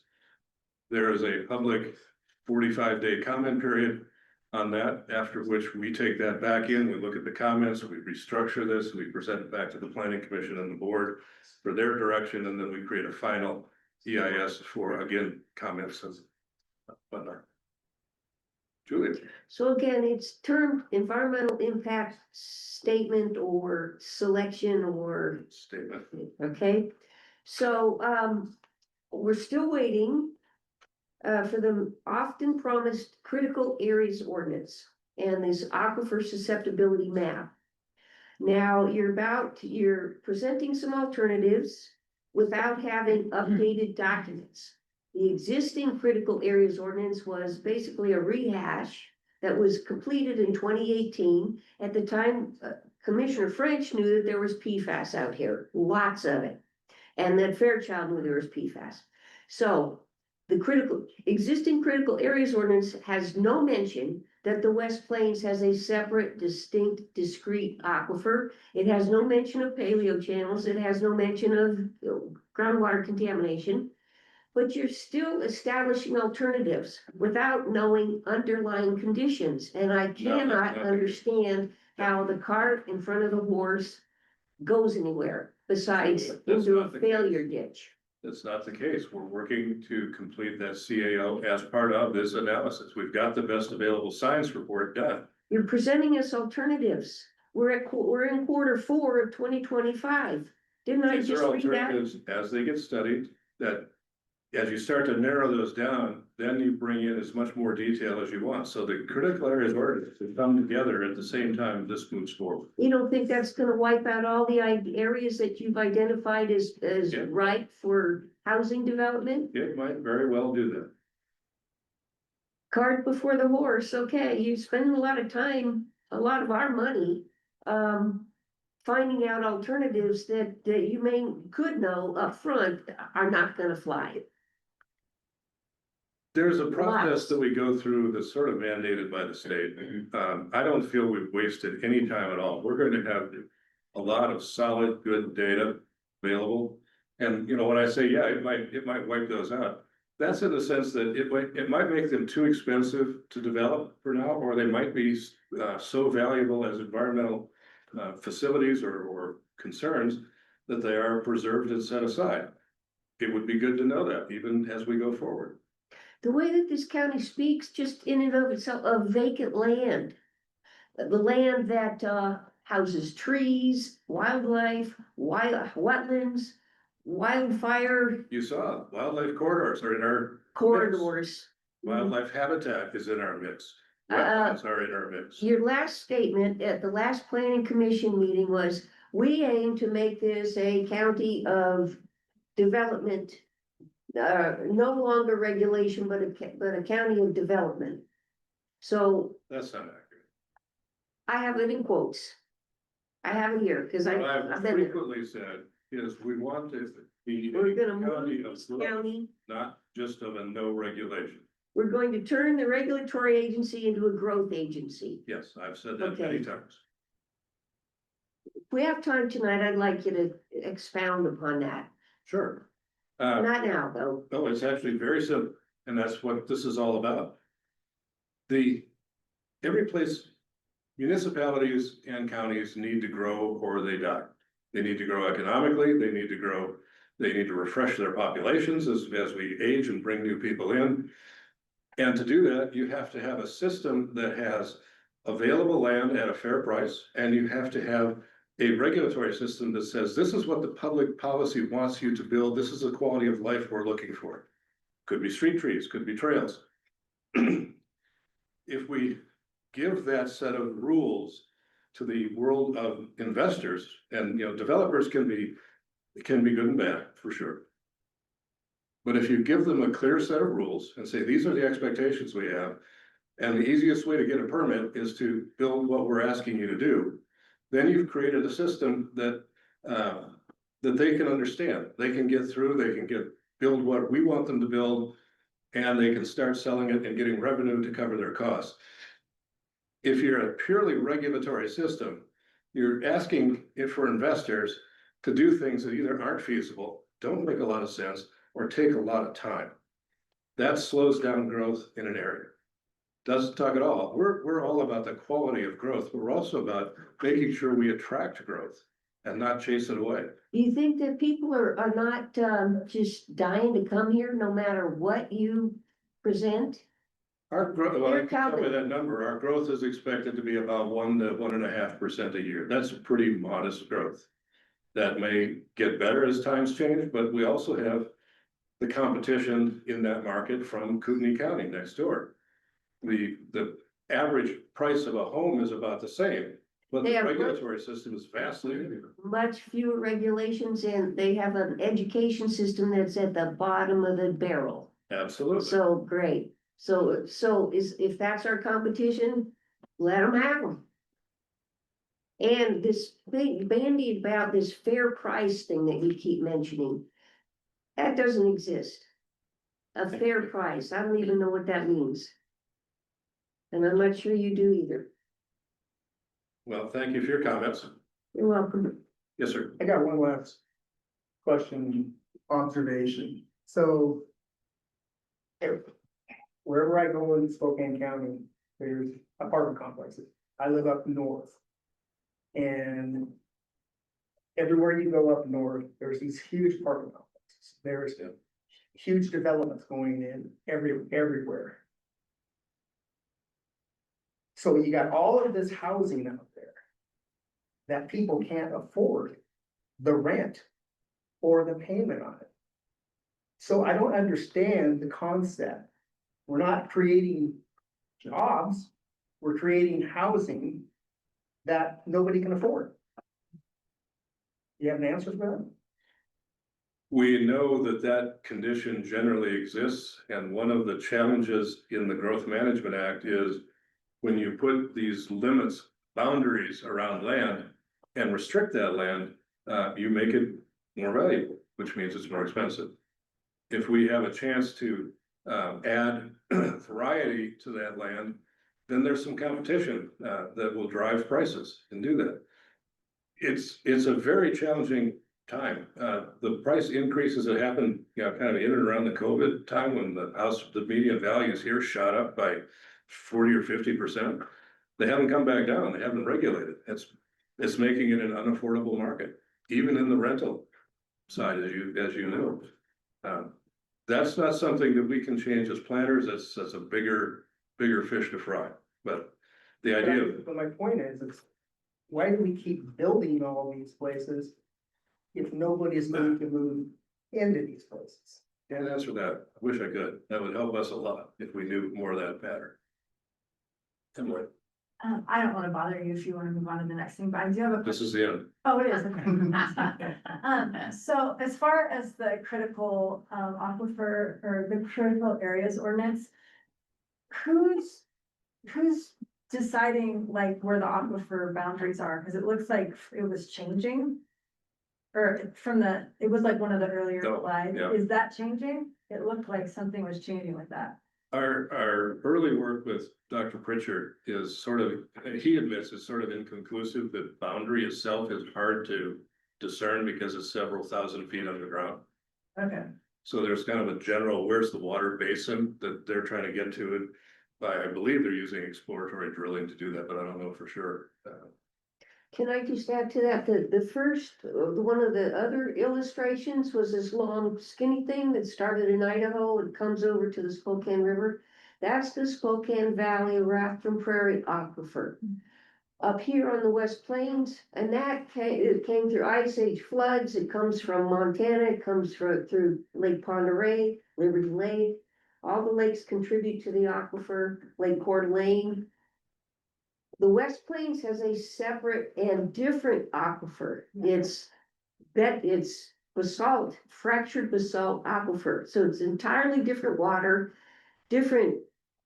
There is a public 45-day comment period on that, after which we take that back in, we look at the comments, we restructure this, we present it back to the planning commission and the board for their direction, and then we create a final EIS for, again, comments and whatnot. Julie? So again, it's termed environmental impact statement or selection or, Statement. okay? So, we're still waiting for the often promised critical areas ordinance and this aquifer susceptibility map. Now, you're presenting some alternatives without having updated documents. The existing critical areas ordinance was basically a rehash that was completed in 2018. At the time, Commissioner French knew that there was PFAS out here, lots of it. And that Fairchild knew there was PFAS. So the existing critical areas ordinance has no mention that the West Plains has a separate, distinct, discrete aquifer. It has no mention of paleo channels. It has no mention of groundwater contamination. But you're still establishing alternatives without knowing underlying conditions. And I cannot understand how the cart in front of the horse goes anywhere besides That's into a not the failure case. ditch. That's not the case. We're working to complete that CAO as part of this analysis. We've got the best available science report done. You're presenting us alternatives. We're in Q4 of 2025. Didn't I These just are read that? alternatives as they get studied, that as you start to narrow those down, then you bring in as much more detail as you want. So the critical areas ordinance to come together at the same time this moves forward. You don't think that's gonna wipe out all the areas that you've identified as Yeah. ripe for housing development? It might very well do that. Cart before the horse, okay, you spend a lot of time, a lot of our money, finding out alternatives that you could know upfront are not gonna fly. There's a process Lots. that we go through that's sort of mandated by the state. I don't feel we've wasted any time at all. We're going to have a lot of solid, good data available. And you know, when I say, yeah, it might wipe those out. That's in the sense that it might make them too expensive to develop for now, or they might be so valuable as environmental facilities or concerns that they are preserved and set aside. It would be good to know that even as we go forward. The way that this county speaks, just in and of itself, of vacant land. The land that houses trees, wildlife, wetlands, wildfire You saw wildlife corridors are in our corridors. wildlife habitat is in our mix. Uh, Wetlands are in our mix. Your last statement at the last planning commission meeting was, we aim to make this a county of development. No longer regulation, but a county of development. So That's not accurate. I have it in quotes. I have it here, cause What I've I've been there. frequently said is we want to be We're a gonna county move of this growth, county, not just of a no regulation. we're going to turn the regulatory agency into a growth agency. Yes, I've said that many Okay. times. If we have time tonight, I'd like you to expound upon that. Sure. Not now, though. No, it's actually very simple, and that's what this is all about. Every place, municipalities and counties need to grow or they die. They need to grow economically, they need to refresh their populations as we age and bring new people in. And to do that, you have to have a system that has available land at a fair price, and you have to have a regulatory system that says, this is what the public policy wants you to build, this is the quality of life we're looking for. Could be street trees, could be trails. If we give that set of rules to the world of investors, and you know, developers can be good and bad, for sure. But if you give them a clear set of rules and say, these are the expectations we have, and the easiest way to get a permit is to build what we're asking you to do, then you've created a system that they can understand. They can get through, they can build what we want them to build, and they can start selling it and getting revenue to cover their costs. If you're a purely regulatory system, you're asking it for investors to do things that either aren't feasible, don't make a lot of sense, or take a lot of time. That slows down growth in an area. Doesn't talk at all. We're all about the quality of growth, but we're also about making sure we attract growth and not chase it away. Do you think that people are not just dying to come here no matter what you present? Our growth, well, I They're can tell you coming. that number, our growth is expected to be about 1 to 1.5% a year. That's a pretty modest growth. That may get better as times change, but we also have the competition in that market from Kootenai County next door. The average price of a home is about the same, but They the have regulatory system is vastly different. Much fewer regulations, and they have an education system that's at the bottom of the barrel. Absolutely. So great. So if that's our competition, let them have them. And this big bandy about this fair price thing that you keep mentioning, that doesn't exist. A fair price, I don't even know what that means. And I'm not sure you do either. Well, thank you for your comments. You're welcome. Yes, sir. I got one last question, observation. So wherever I go in Spokane County, there's apartment complexes. I live up north. And everywhere you go up north, there's these huge apartment complexes. There's huge developments going in everywhere. So you got all of this housing out there that people can't afford the rent or the payment on it. So I don't understand the concept. We're not creating jobs, we're creating housing that nobody can afford. You have an answer for that? We know that that condition generally exists, and one of the challenges in the Growth Management Act is when you put these limits, boundaries around land and restrict that land, you make it more valuable, which means it's more expensive. If we have a chance to add variety to that land, then there's some competition that will drive prices and do that. It's a very challenging time. The price increases that happened, you know, kind of in and around the COVID time when the median values here shot up by 40 or 50%. They haven't come back down. They haven't regulated. It's making it an unaffordable market, even in the rental side, as you know. That's not something that we can change as planners. That's a bigger fish to fry. But the idea of But my point is, why do we keep building all these places if nobody is going to move into these places? can't answer that. I wish I could. That would help us a lot if we knew more of that pattern. Emily, I don't wanna bother you if you wanna move on to the next thing, but I do have a. this is the end. Oh, it is, okay. So as far as the critical, aquifer or the critical areas ordinance, who's deciding like where the aquifer boundaries are? Cause it looks like it was changing. Or it was like one of the earlier Oh, slides. yeah. Is that changing? It looked like something was changing with that. Our early work with Dr. Pritchard is sort of, he admits it's sort of inconclusive. The boundary itself is hard to discern because it's several thousand feet underground. Okay. So there's kind of a general, where's the water basin that they're trying to get to it by, I believe they're using exploratory drilling to do that, but I don't know for sure. Can I just add to that, the first, one of the other illustrations was this long skinny thing that started in Idaho and comes over to the Spokane River. That's the Spokane Valley Raft and Prairie Aquifer. Up here on the West Plains, and it came through Ice Age floods. It comes from Montana, it comes through Lake Pend Oreille, Liberty Lake. All the lakes contribute to the aquifer, Lake Coeur d'Alene. The West Plains has a separate and different aquifer. It's basalt, fractured basalt aquifer. So it's entirely different water, different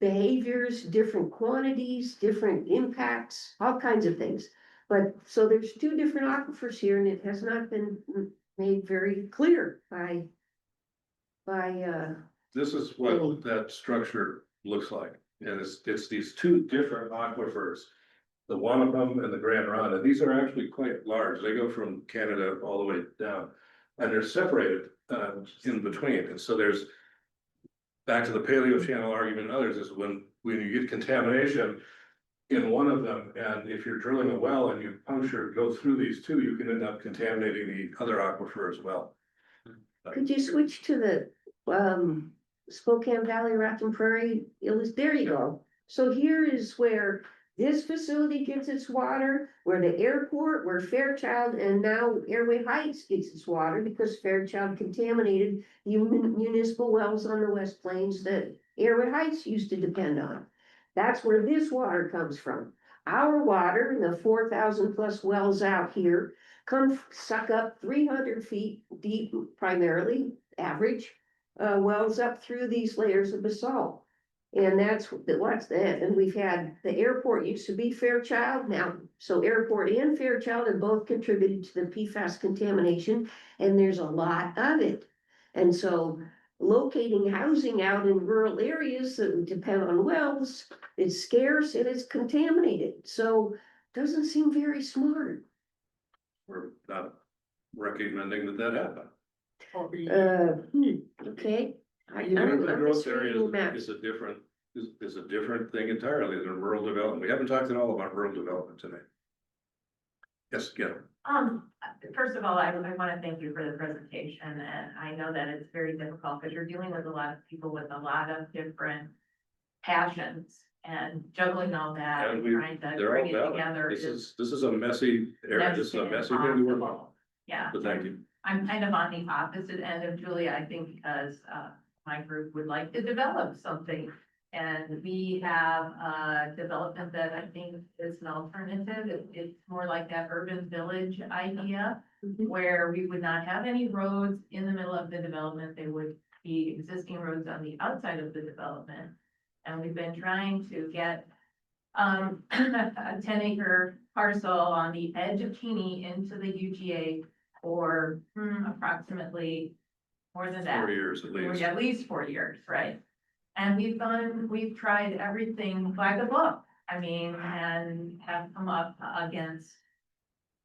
behaviors, different quantities, different impacts, all kinds of things. But so there's two different aquifers here, and it has not been made very clear by This is what that structure looks like. And it's these two different aquifers. The Wanapum and the Grand Ronde, and these are actually quite large. They go from Canada all the way down. And they're separated in between. And so there's, back to the Paleo Channel argument and others, is when you get contamination in one of them, and if you're drilling a well and you go through these two, you can end up contaminating the other aquifer as well. could you switch to the Spokane Valley Raft and Prairie? There you go. So here is where this facility gets its water, where the airport, where Fairchild and now Airway Heights gets its water because Fairchild contaminated municipal wells on the West Plains that Airway Heights used to depend on. That's where this water comes from. Our water, the 4,000 plus wells out here, come suck up 300 feet deep, primarily average, wells up through these layers of basalt. And that's what's that. And we've had, the airport used to be Fairchild now. So airport and Fairchild have both contributed to the PFAS contamination, and there's a lot of it. And so locating housing out in rural areas that depend on wells, it's scarce and it's contaminated. So doesn't seem very smart. We're not recommending that happened. Okay. Urban I'm growth just reading areas the map. is a different thing entirely than rural development. We haven't talked at all about rural development today. Yes, Gail. First of all, I want to thank you for the presentation, and I know that it's very difficult because you're dealing with a lot of people with a lot of different passions and juggling all that And and trying to they're bring it all valid. together. This is a messy area. This is a messy thing to work on. Yeah. But thank you. I'm kind of on the opposite end of Julia, I think, because my group would like to develop something And we have a development that I think is an alternative. It's more like that urban village idea, Mhm. where we would not have any roads in the middle of the development. They would be existing roads on the outside of the development. And we've been trying to get a 10-acre parcel on the edge of Cheney into the UGA for approximately more than that. 4 years at least. At least 4 years, right? And we've tried everything by the book. I mean, and have come up against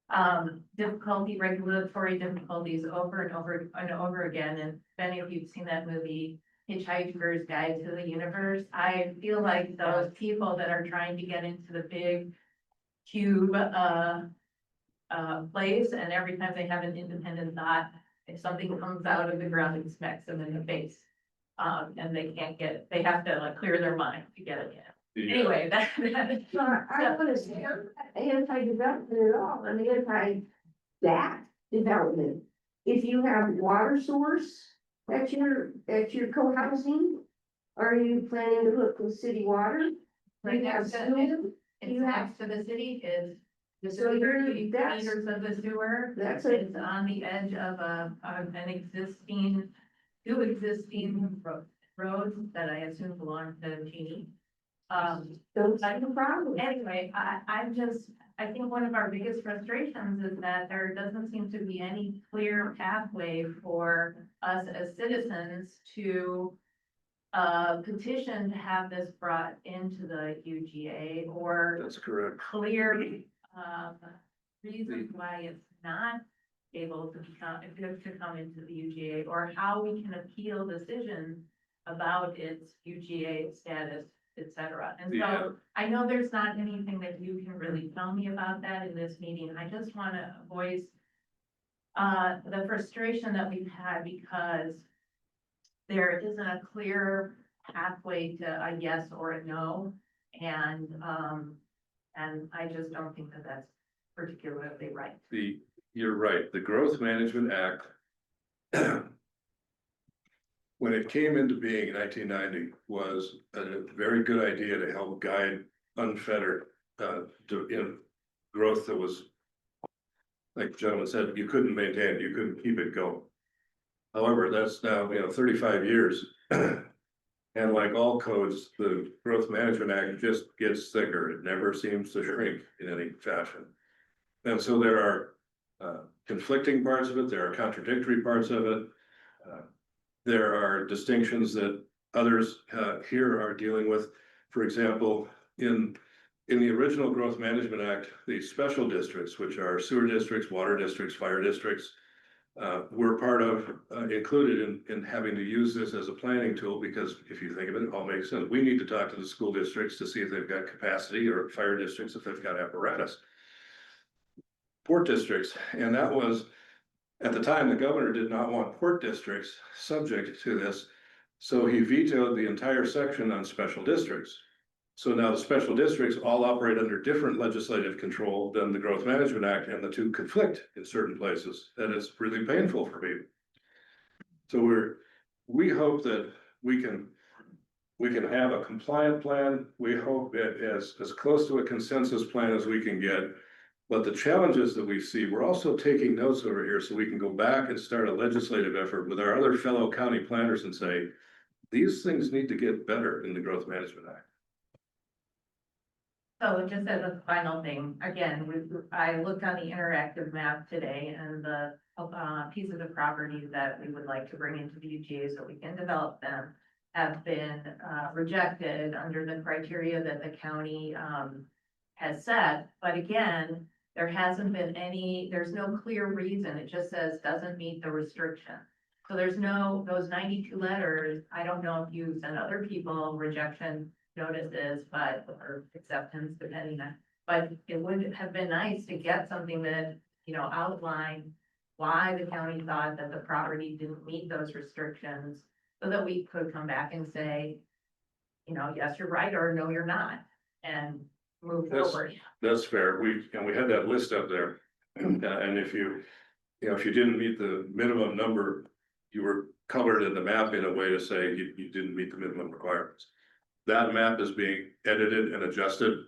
regulatory difficulties over and over and over again. And if any of you've seen that movie, Hitchhiker's Guide to the Universe, I feel like those people that are trying to get into the big cube place, and every time they have an independent thought, if something comes out of the ground and smacks them in the face. And they can't get it, they have to like clear their mind to get it in. Yeah. Anyway, that. So I don't wanna say I'm anti-development at all, I'm anti that development. If you have water source, that's your co-housing, are you planning to hook with city water? Right You have next to sewer? it, it's You have- next to the city is the So you're- 30 that's- meters of the sewer. That's It's on the edge of two existing roads that I assume belong to Genie. Don't have a problem. Anyway, I think one of our biggest frustrations is that there doesn't seem to be any clear pathway for us as citizens to petition to have this brought into the UGA, or That's correct. clear reasons why it's not able to come into the UGA, or how we can appeal decisions about its UGA status, et cetera. And Yeah. so I know there's not anything that you can really tell me about that in this meeting. I just want to voice the frustration that we've had, because there isn't a clear pathway to a yes or a no. And I just don't think that that's particularly right. You're right, the Growth Management Act. When it came into being in 1990, was a very good idea to help guide unfettered, growth that was, like the gentleman said, you couldn't maintain it, you couldn't keep it going. However, that's now, 35 years. And like all codes, the Growth Management Act just gets thicker. It never seems to shrink in any fashion. And so there are conflicting parts of it, there are contradictory parts of it. There are distinctions that others here are dealing with. For example, in the original Growth Management Act, the special districts, which are sewer districts, water districts, fire districts, were part of, included in having to use this as a planning tool, because if you think of it, it all makes sense. We need to talk to the school districts to see if they've got capacity, or fire districts if they've got apparatus. Port districts, and that was, at the time, the governor did not want port districts subject to this. So he vetoed the entire section on special districts. So now the special districts all operate under different legislative control than the Growth Management Act, and the two conflict in certain places. That is really painful for people. So we hope that we can have a compliant plan. We hope that as close to a consensus plan as we can get. But the challenges that we see, we're also taking notes over here so we can go back and start a legislative effort with our other fellow county planners and say, these things need to get better in the Growth Management Act. So just as a final thing, again, I looked on the interactive map today, and the pieces of property that we would like to bring into the UGA so we can develop them have been rejected under the criteria that the county has set. But again, there hasn't been there's no clear reason. It just says doesn't meet the restriction. So there's those 92 letters. I don't know if you send other people rejection notices, or acceptance, depending on, but it would have been nice to get something that, outlined why the county thought that the property didn't meet those restrictions, so that we could come back and say, yes, you're right, or no, you're not, and move forward. That's fair. We had that list up there. And if you didn't meet the minimum number, you were colored in the map in a way to say you didn't meet the minimum requirements. That map is being edited and adjusted.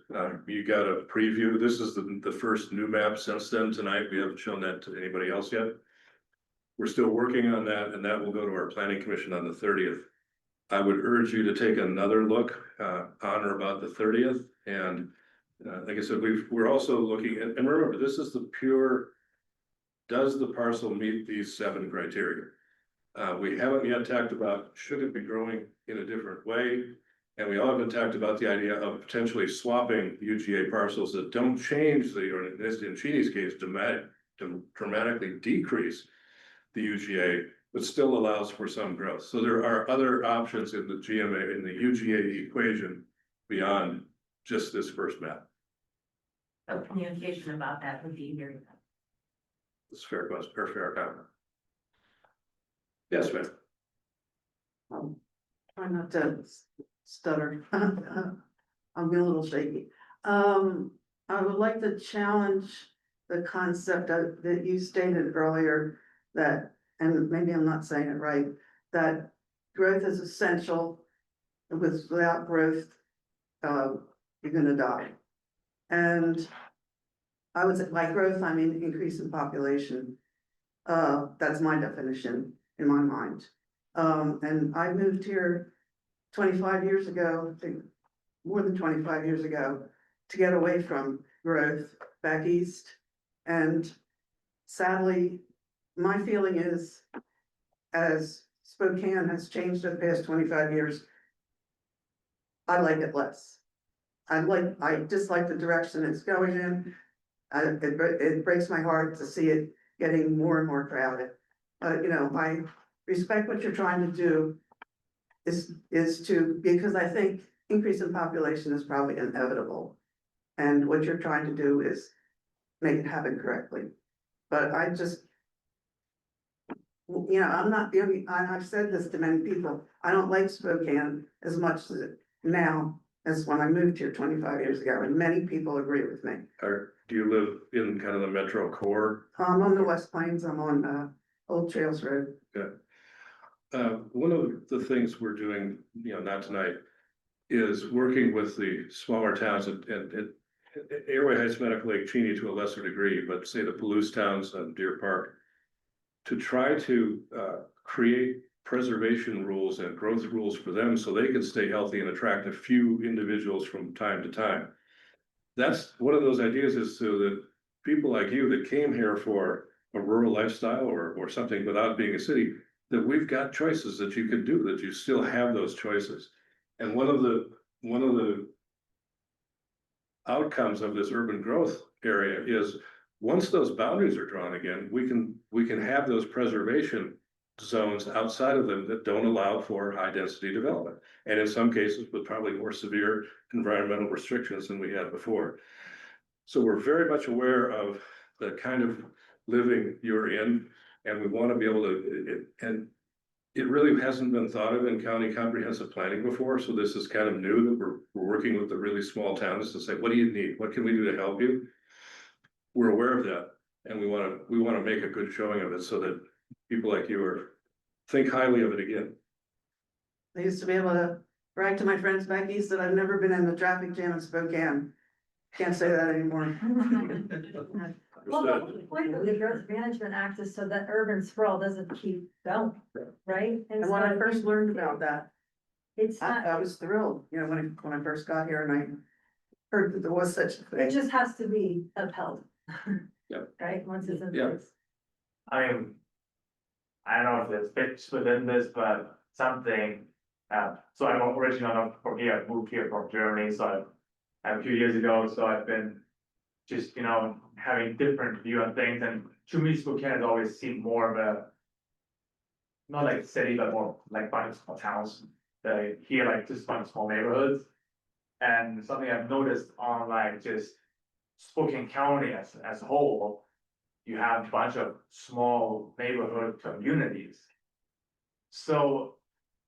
You got a preview. This is the first new map since then tonight. We haven't shown that to anybody else yet. We're still working on that, and that will go to our planning commission on the 30th. I would urge you to take another look on or about the 30th. And like I said, we're also looking at, and remember, this is the pure, does the parcel meet these 7 criteria? We haven't yet talked about, should it be growing in a different way? And we all haven't talked about the idea of potentially swapping UGA parcels that don't change or in Cheney's case, dramatically decrease the UGA, but still allows for some growth. So there are other options in the GMA, in the UGA equation beyond just this first map. So communication about that would be very. It's a fair question, or fair comment. Yes, ma'am. Try not to stutter. I'll be a little shaky. I would like to challenge the concept that you stated earlier that, and maybe I'm not saying it right, that growth is essential. Without growth, you're gonna die. And I would say by growth, I mean increase in population. That's my definition in my mind. And I moved here 25 years ago, I think more than 25 years ago, to get away from growth back east. And sadly, my feeling is, as Spokane has changed in the past 25 years, I like it less. I dislike the direction it's going in. It breaks my heart to see it getting more and more crowded. But, you know, I respect what you're trying to do is to, because I think increase in population is probably inevitable. And what you're trying to do is make it happen correctly. But I just, you know, I'm not the only, I've said this to many people, I don't like Spokane as much now as when I moved here 25 years ago, and many people agree with me. Do you live in kind of the metro core? I'm on the West Plains, I'm on Old Trails Road. One of the things we're doing, you know, not tonight, is working with the smaller towns and Airway Heights, Medical Lake, Cheney to a lesser degree, but say the Palouse towns and Deer Park, to try to create preservation rules and growth rules for them so they can stay healthy and attract a few individuals from time to time. That's one of those ideas, is so that people like you that came here for a rural lifestyle or something without being a city, that we've got choices that you can do, that you still have those choices. And one of the outcomes of this urban growth area is, once those boundaries are drawn again, we can have those preservation zones outside of them that don't allow for high density development. And in some cases with probably more severe environmental restrictions than we had before. So we're very much aware of the kind of living you're in, and we want to be able to, and it really hasn't been thought of in county comprehensive planning before. So this is kind of new, that we're working with the really small towns to say, what do you need? What can we do to help you? We're aware of that, and we want to make a good showing of it so that people like you think highly of it again. I used to be able to brag to my friends back east that I've never been in the traffic jam in Spokane. Can't say that anymore. Well, the whole point of the Growth Management Act is so that urban sprawl doesn't keep going, right? And when I first learned about that, It's I not, was thrilled, you know, when I first got here and I heard that there was such a it thing. just has to be upheld. Yep. Right, once it's in Yeah. place. I mean, I don't know if it fits within this, but something, so I'm originally not from here, I moved here from Germany, so a few years ago, so I've been just, you know, having different view on things, and to me, Spokane has always seemed more of a, not like a city, but more like bunch of small towns, here, like just bunch of small neighborhoods. And something I've noticed on like just Spokane County as a whole, you have a bunch of small neighborhood communities. So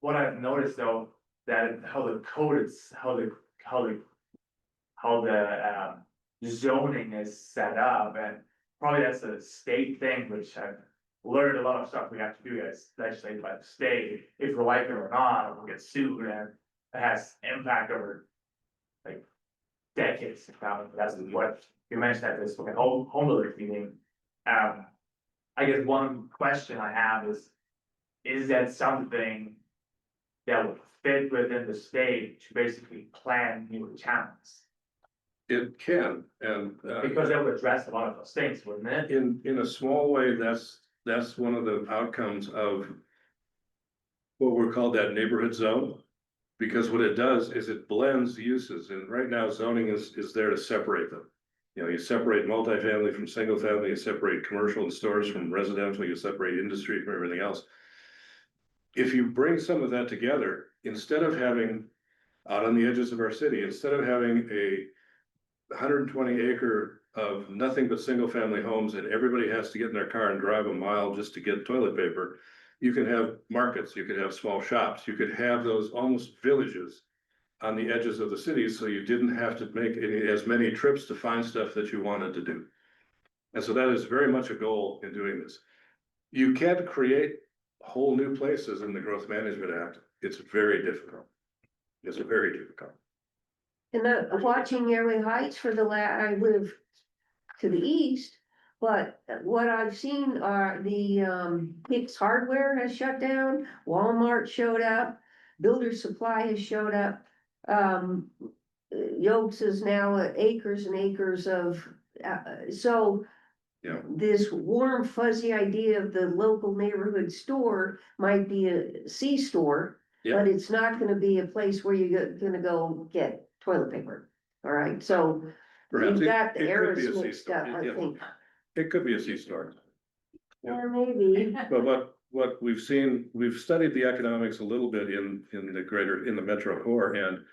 what I've noticed though, that how the code is, how the zoning is set up, and probably that's a state thing, which I've learned a lot of stuff we have to do as legislated by the state, if we like it or not, we'll get sued, and has impact over like decades. That's what you mentioned at this home builders meeting. I guess one question I have is that something that would fit within the state to basically plan new towns? It can, and. Because that would address a lot of those things, wouldn't it? In a small way, that's one of the outcomes of what we're called that neighborhood zone. Because what it does is it blends uses, and right now zoning is there to separate them. You know, you separate multifamily from single family, you separate commercial and stores from residential, you separate industry from everything else. If you bring some of that together, instead of having out on the edges of our city, instead of having a 120 acre of nothing but single family homes and everybody has to get in their car and drive a mile just to get toilet paper, you can have markets, you could have small shops, you could have those almost villages on the edges of the city, so you didn't have to make as many trips to find stuff that you wanted to do. And so that is very much a goal in doing this. You can't create whole new places in the Growth Management Act. It's very difficult. It's very difficult. And watching Airway Heights I live to the east, but what I've seen are the, Hicks Hardware has shut down, Walmart showed up, Builder Supply has showed up. Yokes is now acres and acres of, so. Yeah. This warm fuzzy idea of the local neighborhood store might be a C-store. Yeah. But it's not gonna be a place where you're gonna go get toilet paper, all right, so. Perhaps You've got the it could be eras a mixed C-store. up, I Yeah. think. It could be a C-store. Yeah. Yeah, maybe. But what we've seen, we've studied the economics a little bit in the metro core, and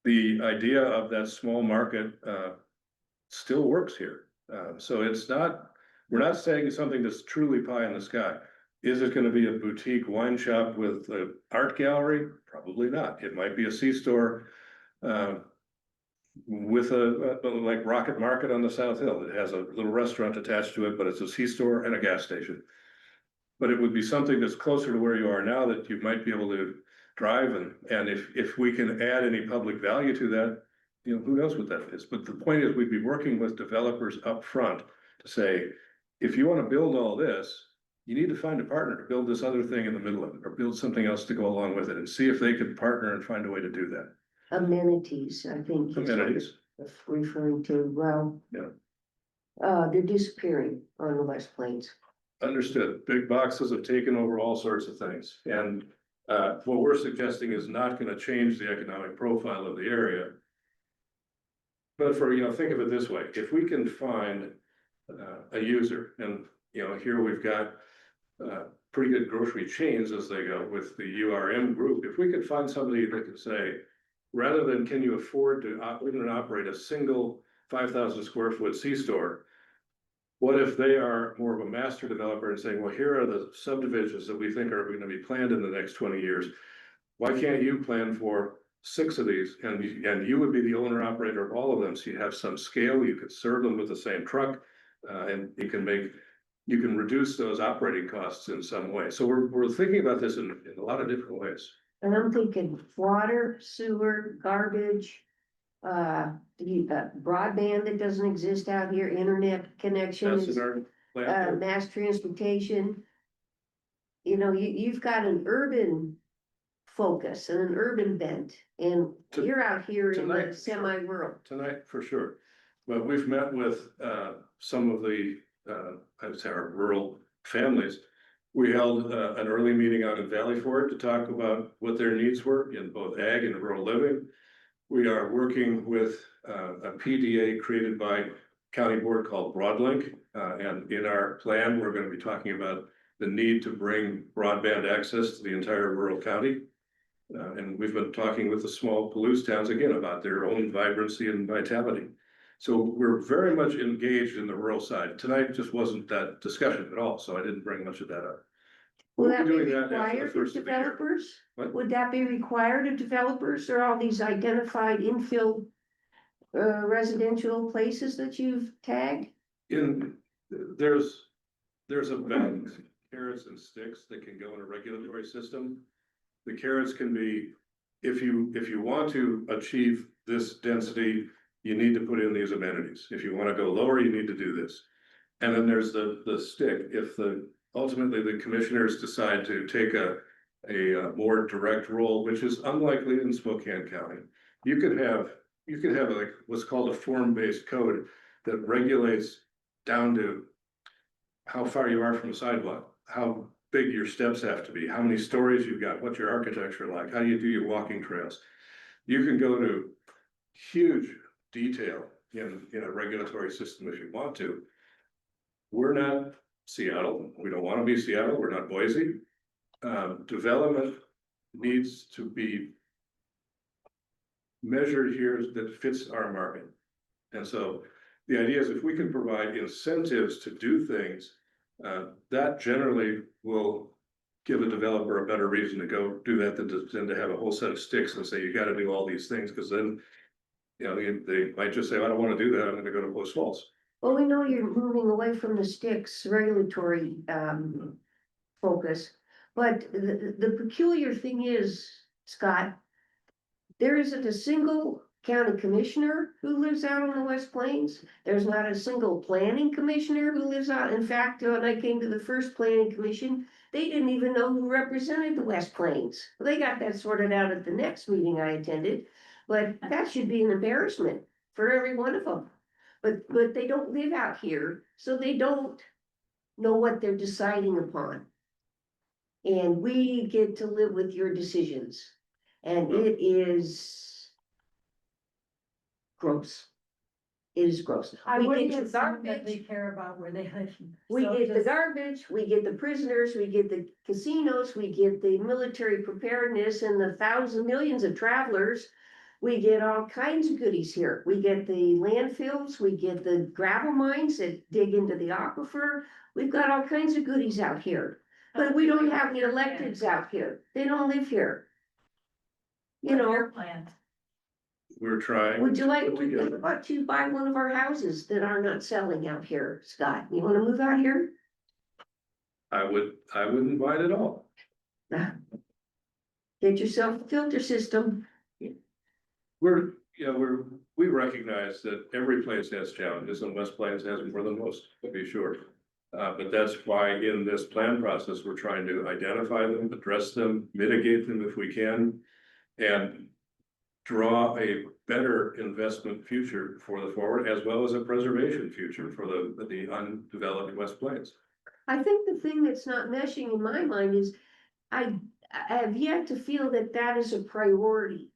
the idea of that small market still works here. So it's not, we're not saying something that's truly pie in the sky. Is it gonna be a boutique wine shop with an art gallery? Probably not. It might be a C-store with like Rocket Market on the South Hill. It has a little restaurant attached to it, but it's a C-store and a gas station. But it would be something that's closer to where you are now that you might be able to drive, and if we can add any public value to that, you know, who knows what that is. But the point is, we'd be working with developers up front to say, if you want to build all this, you need to find a partner to build this other thing in the middle of it, or build something else to go along with it, and see if they can partner and find a way to do that. Amenities, I think. is what Amenities. it's referring to, well. Yeah. They're disappearing on the West Plains. Understood. Big boxes have taken over all sorts of things, and what we're suggesting is not going to change the economic profile of the area. But for, you know, think of it this way, if we can find a user, and, you know, here we've got pretty good grocery chains as they go with the URM group. If we could find somebody that could say, rather than can you afford to operate a single 5,000 square foot C-store, what if they are more of a master developer and saying, well, here are the subdivisions that we think are going to be planned in the next 20 years. Why can't you plan for 6 of these, and you would be the owner operator of all of them, so you have some scale, you could serve them with the same truck, and you can reduce those operating costs in some way. So we're thinking about this in a lot of different ways. And I'm thinking water, sewer, garbage, broadband that doesn't exist out here, internet That's connections, in our plan. mass transportation. You know, you've got an urban focus and an urban bent, and To- you're out here in the tonight, semi-rural. Tonight, for sure. But we've met with some of the, I would say, our rural families. We held an early meeting out in Valley Forge to talk about what their needs were in both ag and rural living. We are working with a PDA created by county board called Broadlink. And in our plan, we're going to be talking about the need to bring broadband access to the entire rural county. And we've been talking with the small Palouse towns again about their own vibrancy and vitality. So we're very much engaged in the rural side. Tonight just wasn't that discussion at all, so I didn't bring much of that up. Will We'll that be be doing that after the required of first of the year. developers? What? Would that be required of developers, or all these identified infill residential places that you've tagged? There's a balance of carrots and sticks that can go in a regulatory system. The carrots can be if you want to achieve this density, you need to put in these amenities. If you want to go lower, you need to do this. And then there's the stick. If ultimately the commissioners decide to take a more direct role, which is unlikely in Spokane County, you could have like what's called a form-based code that regulates down to how far you are from the sidewalk, how big your steps have to be, how many stories you've got, what's your architecture like, how do you do your walking trails. You can go to huge detail in a regulatory system if you want to. We're not Seattle. We don't want to be Seattle. We're not Boise. Development needs to be measured here that fits our market. And so the idea is if we can provide incentives to do things, that generally will give a developer a better reason to go do that than to have a whole set of sticks and say, you got to do all these things, because then, you know, they might just say, I don't want to do that. I'm going to go to Post Falls. Well, we know you're moving away from the sticks regulatory focus, but the peculiar thing is, Scott, there isn't a single county commissioner who lives out on the West Plains. There's not a single planning commissioner who lives out. In fact, when I came to the first planning commission, they didn't even know who represented the West Plains. They got that sorted out at the next meeting I attended, but that should be an embarrassment for every one of them. But they don't live out here, so they don't know what they're deciding upon. And we get to live with your decisions, and it is gross. It is gross. I We wouldn't get the assume that they garbage, care about where they live. we So get the just- garbage, we get the prisoners, we get the casinos, we get the military preparedness and the millions of travelers. We get all kinds of goodies here. We get the landfills, we get the gravel mines that dig into the aquifer. We've got all kinds of goodies out here, but we don't have the electeds out here. They don't live here. You What's know, your plan? We're trying. would you like, to put together. what to buy one of our houses that are not selling out here, Scott? You wanna move out here? I wouldn't mind at all. Get yourself a filter system. We recognize that every place has challenges, and West Plains has more than most, to be sure. But that's why in this plan process, we're trying to identify them, address them, mitigate them if we can, and draw a better investment future for the forward, as well as a preservation future for the undeveloped West Plains. I think the thing that's not meshing in my mind is I have yet to feel that that is a priority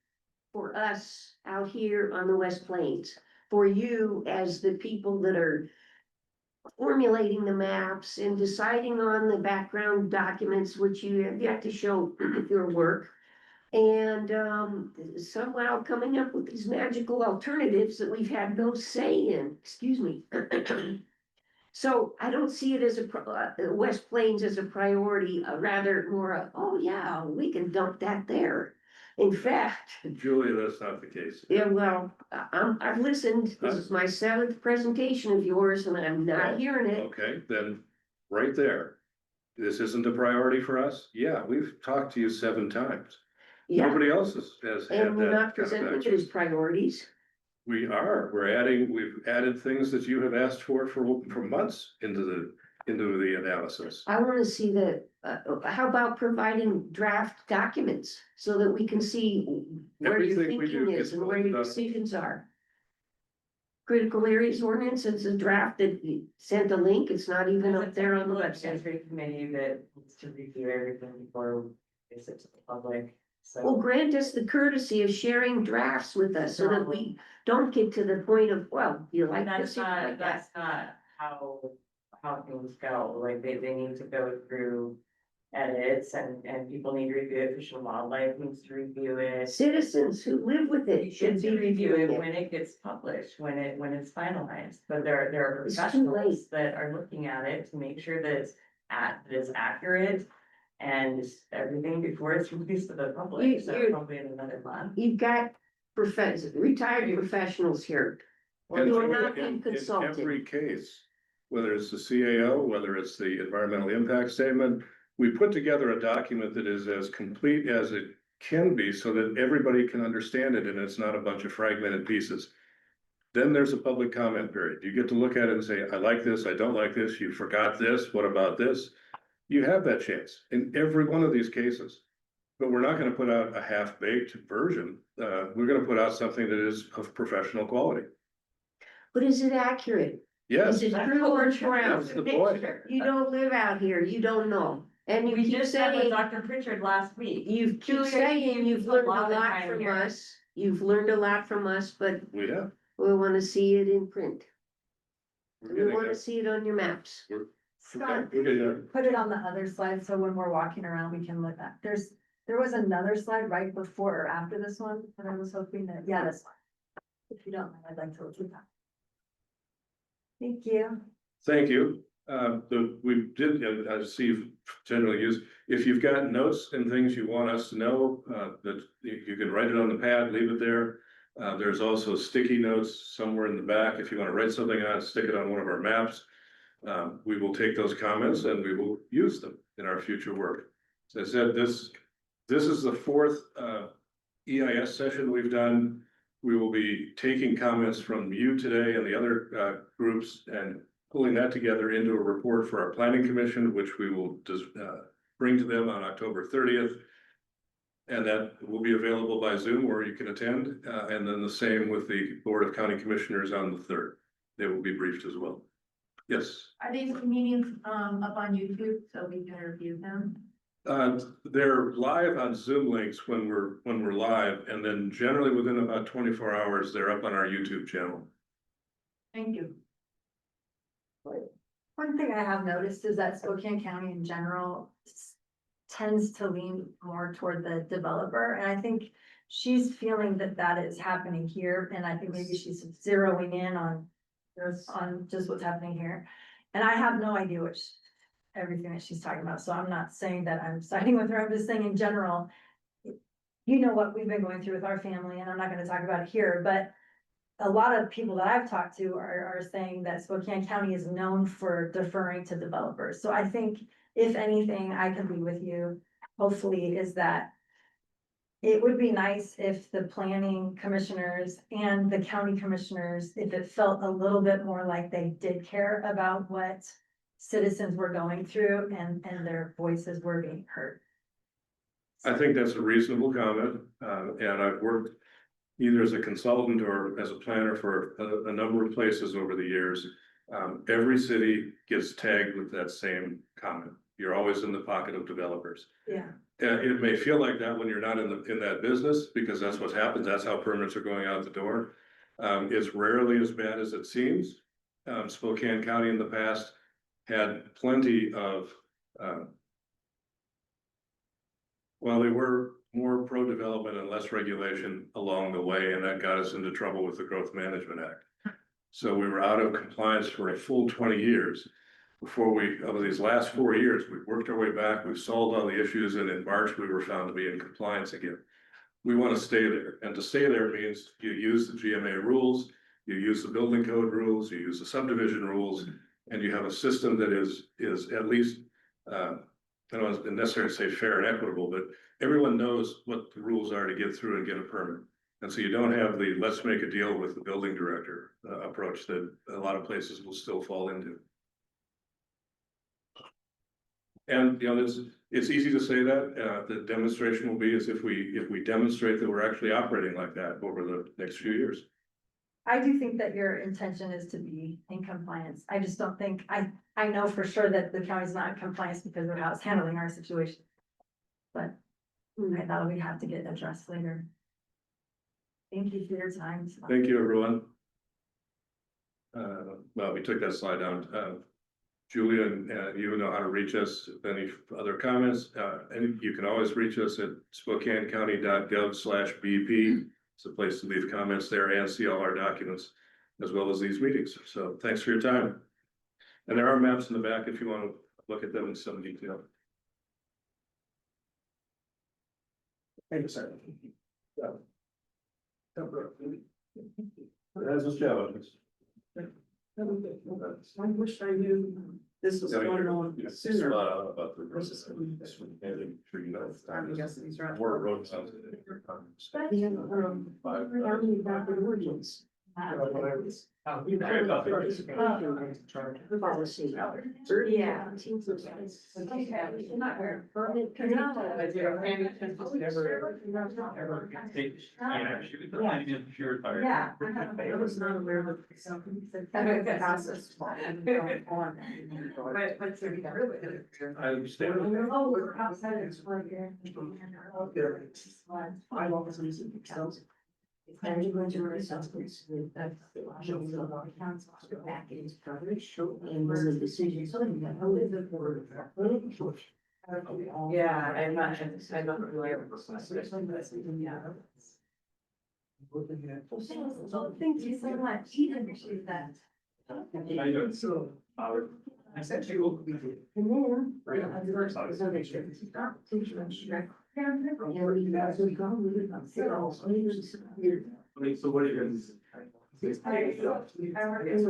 for us out here on the West Plains, for you as the people that are formulating the maps and deciding on the background documents, which you have yet to show your work. And somehow coming up with these magical alternatives that we've had no say in, excuse me. So I don't see it as West Plains as a priority, rather more, oh yeah, we can dump that there. In fact, Julia, that's not the case. yeah, well, I've listened, this is my 7th presentation of yours and I'm not hearing it. Okay, then, right there. This isn't a priority for us? Yeah, we've talked to you 7 times. Yeah, Nobody else has had and we're that not kind of presenting it action. as priorities. We've added things that you have asked for months into the analysis. I wanna see how about providing draft documents so that we can see where your Everything we do thinking gets is and where your done. decisions are. Critical areas ordinance, it's a draft that you sent a link, it's not even There's a up there on the technical website. advisory committee that needs to review everything before we release it to the public, Well, so. grant us the courtesy of sharing drafts with us so that we don't get to the point of, well, you like That's this, you don't like that. that's not how things go, like they need to go through edits and people need to review it, Fish and Wildlife needs to review it. Citizens who live with it You should should be review reviewing it it. when it gets published, when it's finalized, but there are It's too professionals that are looking at it to make sure that it's accurate. And everything before it's released to the public, so You- probably in another month. You've got retired professionals here. And You are in- not being in consulted. every case, whether it's the CAO, whether it's the environmental impact statement, we put together a document that is as complete as it can be so that everybody can understand it and it's not a bunch of fragmented pieces. Then there's a public comment period. You get to look at it and say, I like this, I don't like this, you forgot this, what about this? You have that chance in every one of these cases. But we're not gonna put out a half-baked version. We're gonna put out something that is of professional quality. But is it accurate? Yes, Is it true or true? that's the point. You don't live out here, you don't know. And you We keep just met with saying, Dr. Pritchard last week. you keep Julia, saying you you've spent a learned a lot of lot time from here. us. You've learned a lot from us, but We have. we wanna see it in print. We're We getting wanna there. see it on your maps. Scott, We're getting there. put it on the other slide, so when we're walking around, we can look at, there was another slide right before or after this one, and I was hoping that, yeah, this one. If you don't mind, I'd like to look at that. Thank you. Thank you. We did, I see you've generally used, if you've got notes and things you want us to know, that you can write it on the pad, leave it there. There's also sticky notes somewhere in the back. If you want to write something on, stick it on one of our maps. We will take those comments and we will use them in our future work. As I said, this is the fourth EIS session we've done. We will be taking comments from you today and the other groups and pulling that together into a report for our planning commission, which we will just bring to them on October 30th. And that will be available by Zoom where you can attend. And then the same with the Board of County Commissioners on the 3rd. They will be briefed as well. Yes. Are these meetings, up on YouTube so we can review them? They're live on Zoom links when we're live, and then generally within about 24 hours, they're up on our YouTube channel. Thank you. One thing I have noticed is that Spokane County in general tends to lean more toward the developer, and I think she's feeling that that is happening here, and I think maybe she's zeroing in on just what's happening here. And I have no idea everything that she's talking about, so I'm not saying that I'm siding with her, I'm just saying in general, you know what we've been going through with our family, and I'm not gonna talk about it here, but a lot of people that I've talked to are saying that Spokane County is known for deferring to developers. So I think if anything, I can be with you, hopefully, is that it would be nice if the planning commissioners and the county commissioners, if it felt a little bit more like they did care about what citizens were going through and their voices were being heard. I think that's a reasonable comment, and I've worked either as a consultant or as a planner for a number of places over the years. Every city gets tagged with that same comment. You're always in the pocket of developers. Yeah. It may feel like that when you're not in that business, because that's what happens. That's how permits are going out the door. It's rarely as bad as it seems. Spokane County in the past had plenty of, well, they were more pro-development and less regulation along the way, and that got us into trouble with the Growth Management Act. So we were out of compliance for a full 20 years. Before over these last 4 years, we worked our way back, we solved all the issues, and in March, we were found to be in compliance again. We want to stay there, and to stay there means you use the GMA rules, you use the building code rules, you use the subdivision rules, and you have a system that is at least, I don't necessarily say fair and equitable, but everyone knows what the rules are to get through and get a permit. And so you don't have the let's make a deal with the building director approach that a lot of places will still fall into. And, you know, it's easy to say that, the demonstration will be as if we demonstrate that we're actually operating like that over the next few years. I do think that your intention is to be in compliance. I just don't think, I know for sure that the county's not in compliance because of how it's handling our situation. But I thought we'd have to get addressed later. Thank you for your time. Thank you, everyone. Well, we took that slide down. Julia, you know how to reach us. Any other comments? And you can always reach us at spokanecounty.gov/BP. It's a place to leave comments there and see all our documents, as well as these meetings. So thanks for your time. And there are maps in the back if you want to look at them in some detail. Thank you, sir. As is Joe. I wish I knew this was going on It's sooner. spot on about the This is gonna be- sure you know. I'm guessing these are. More road signs. We have, county property ordinance. Policy. Yeah. Permit Yeah. I was not aware of something. Process. What's the really? I understand. Oh, we're outside of one here. I've always used Excel. And you go to assessments with that. Back in coverage, and when the decision. Yeah, I'm not familiar with this. Thank you so much. You appreciate that. So, I said you will be. And then. So they should stop, teach them, check. And we guys would go, we would go, they're all. So what do you guys? I work in-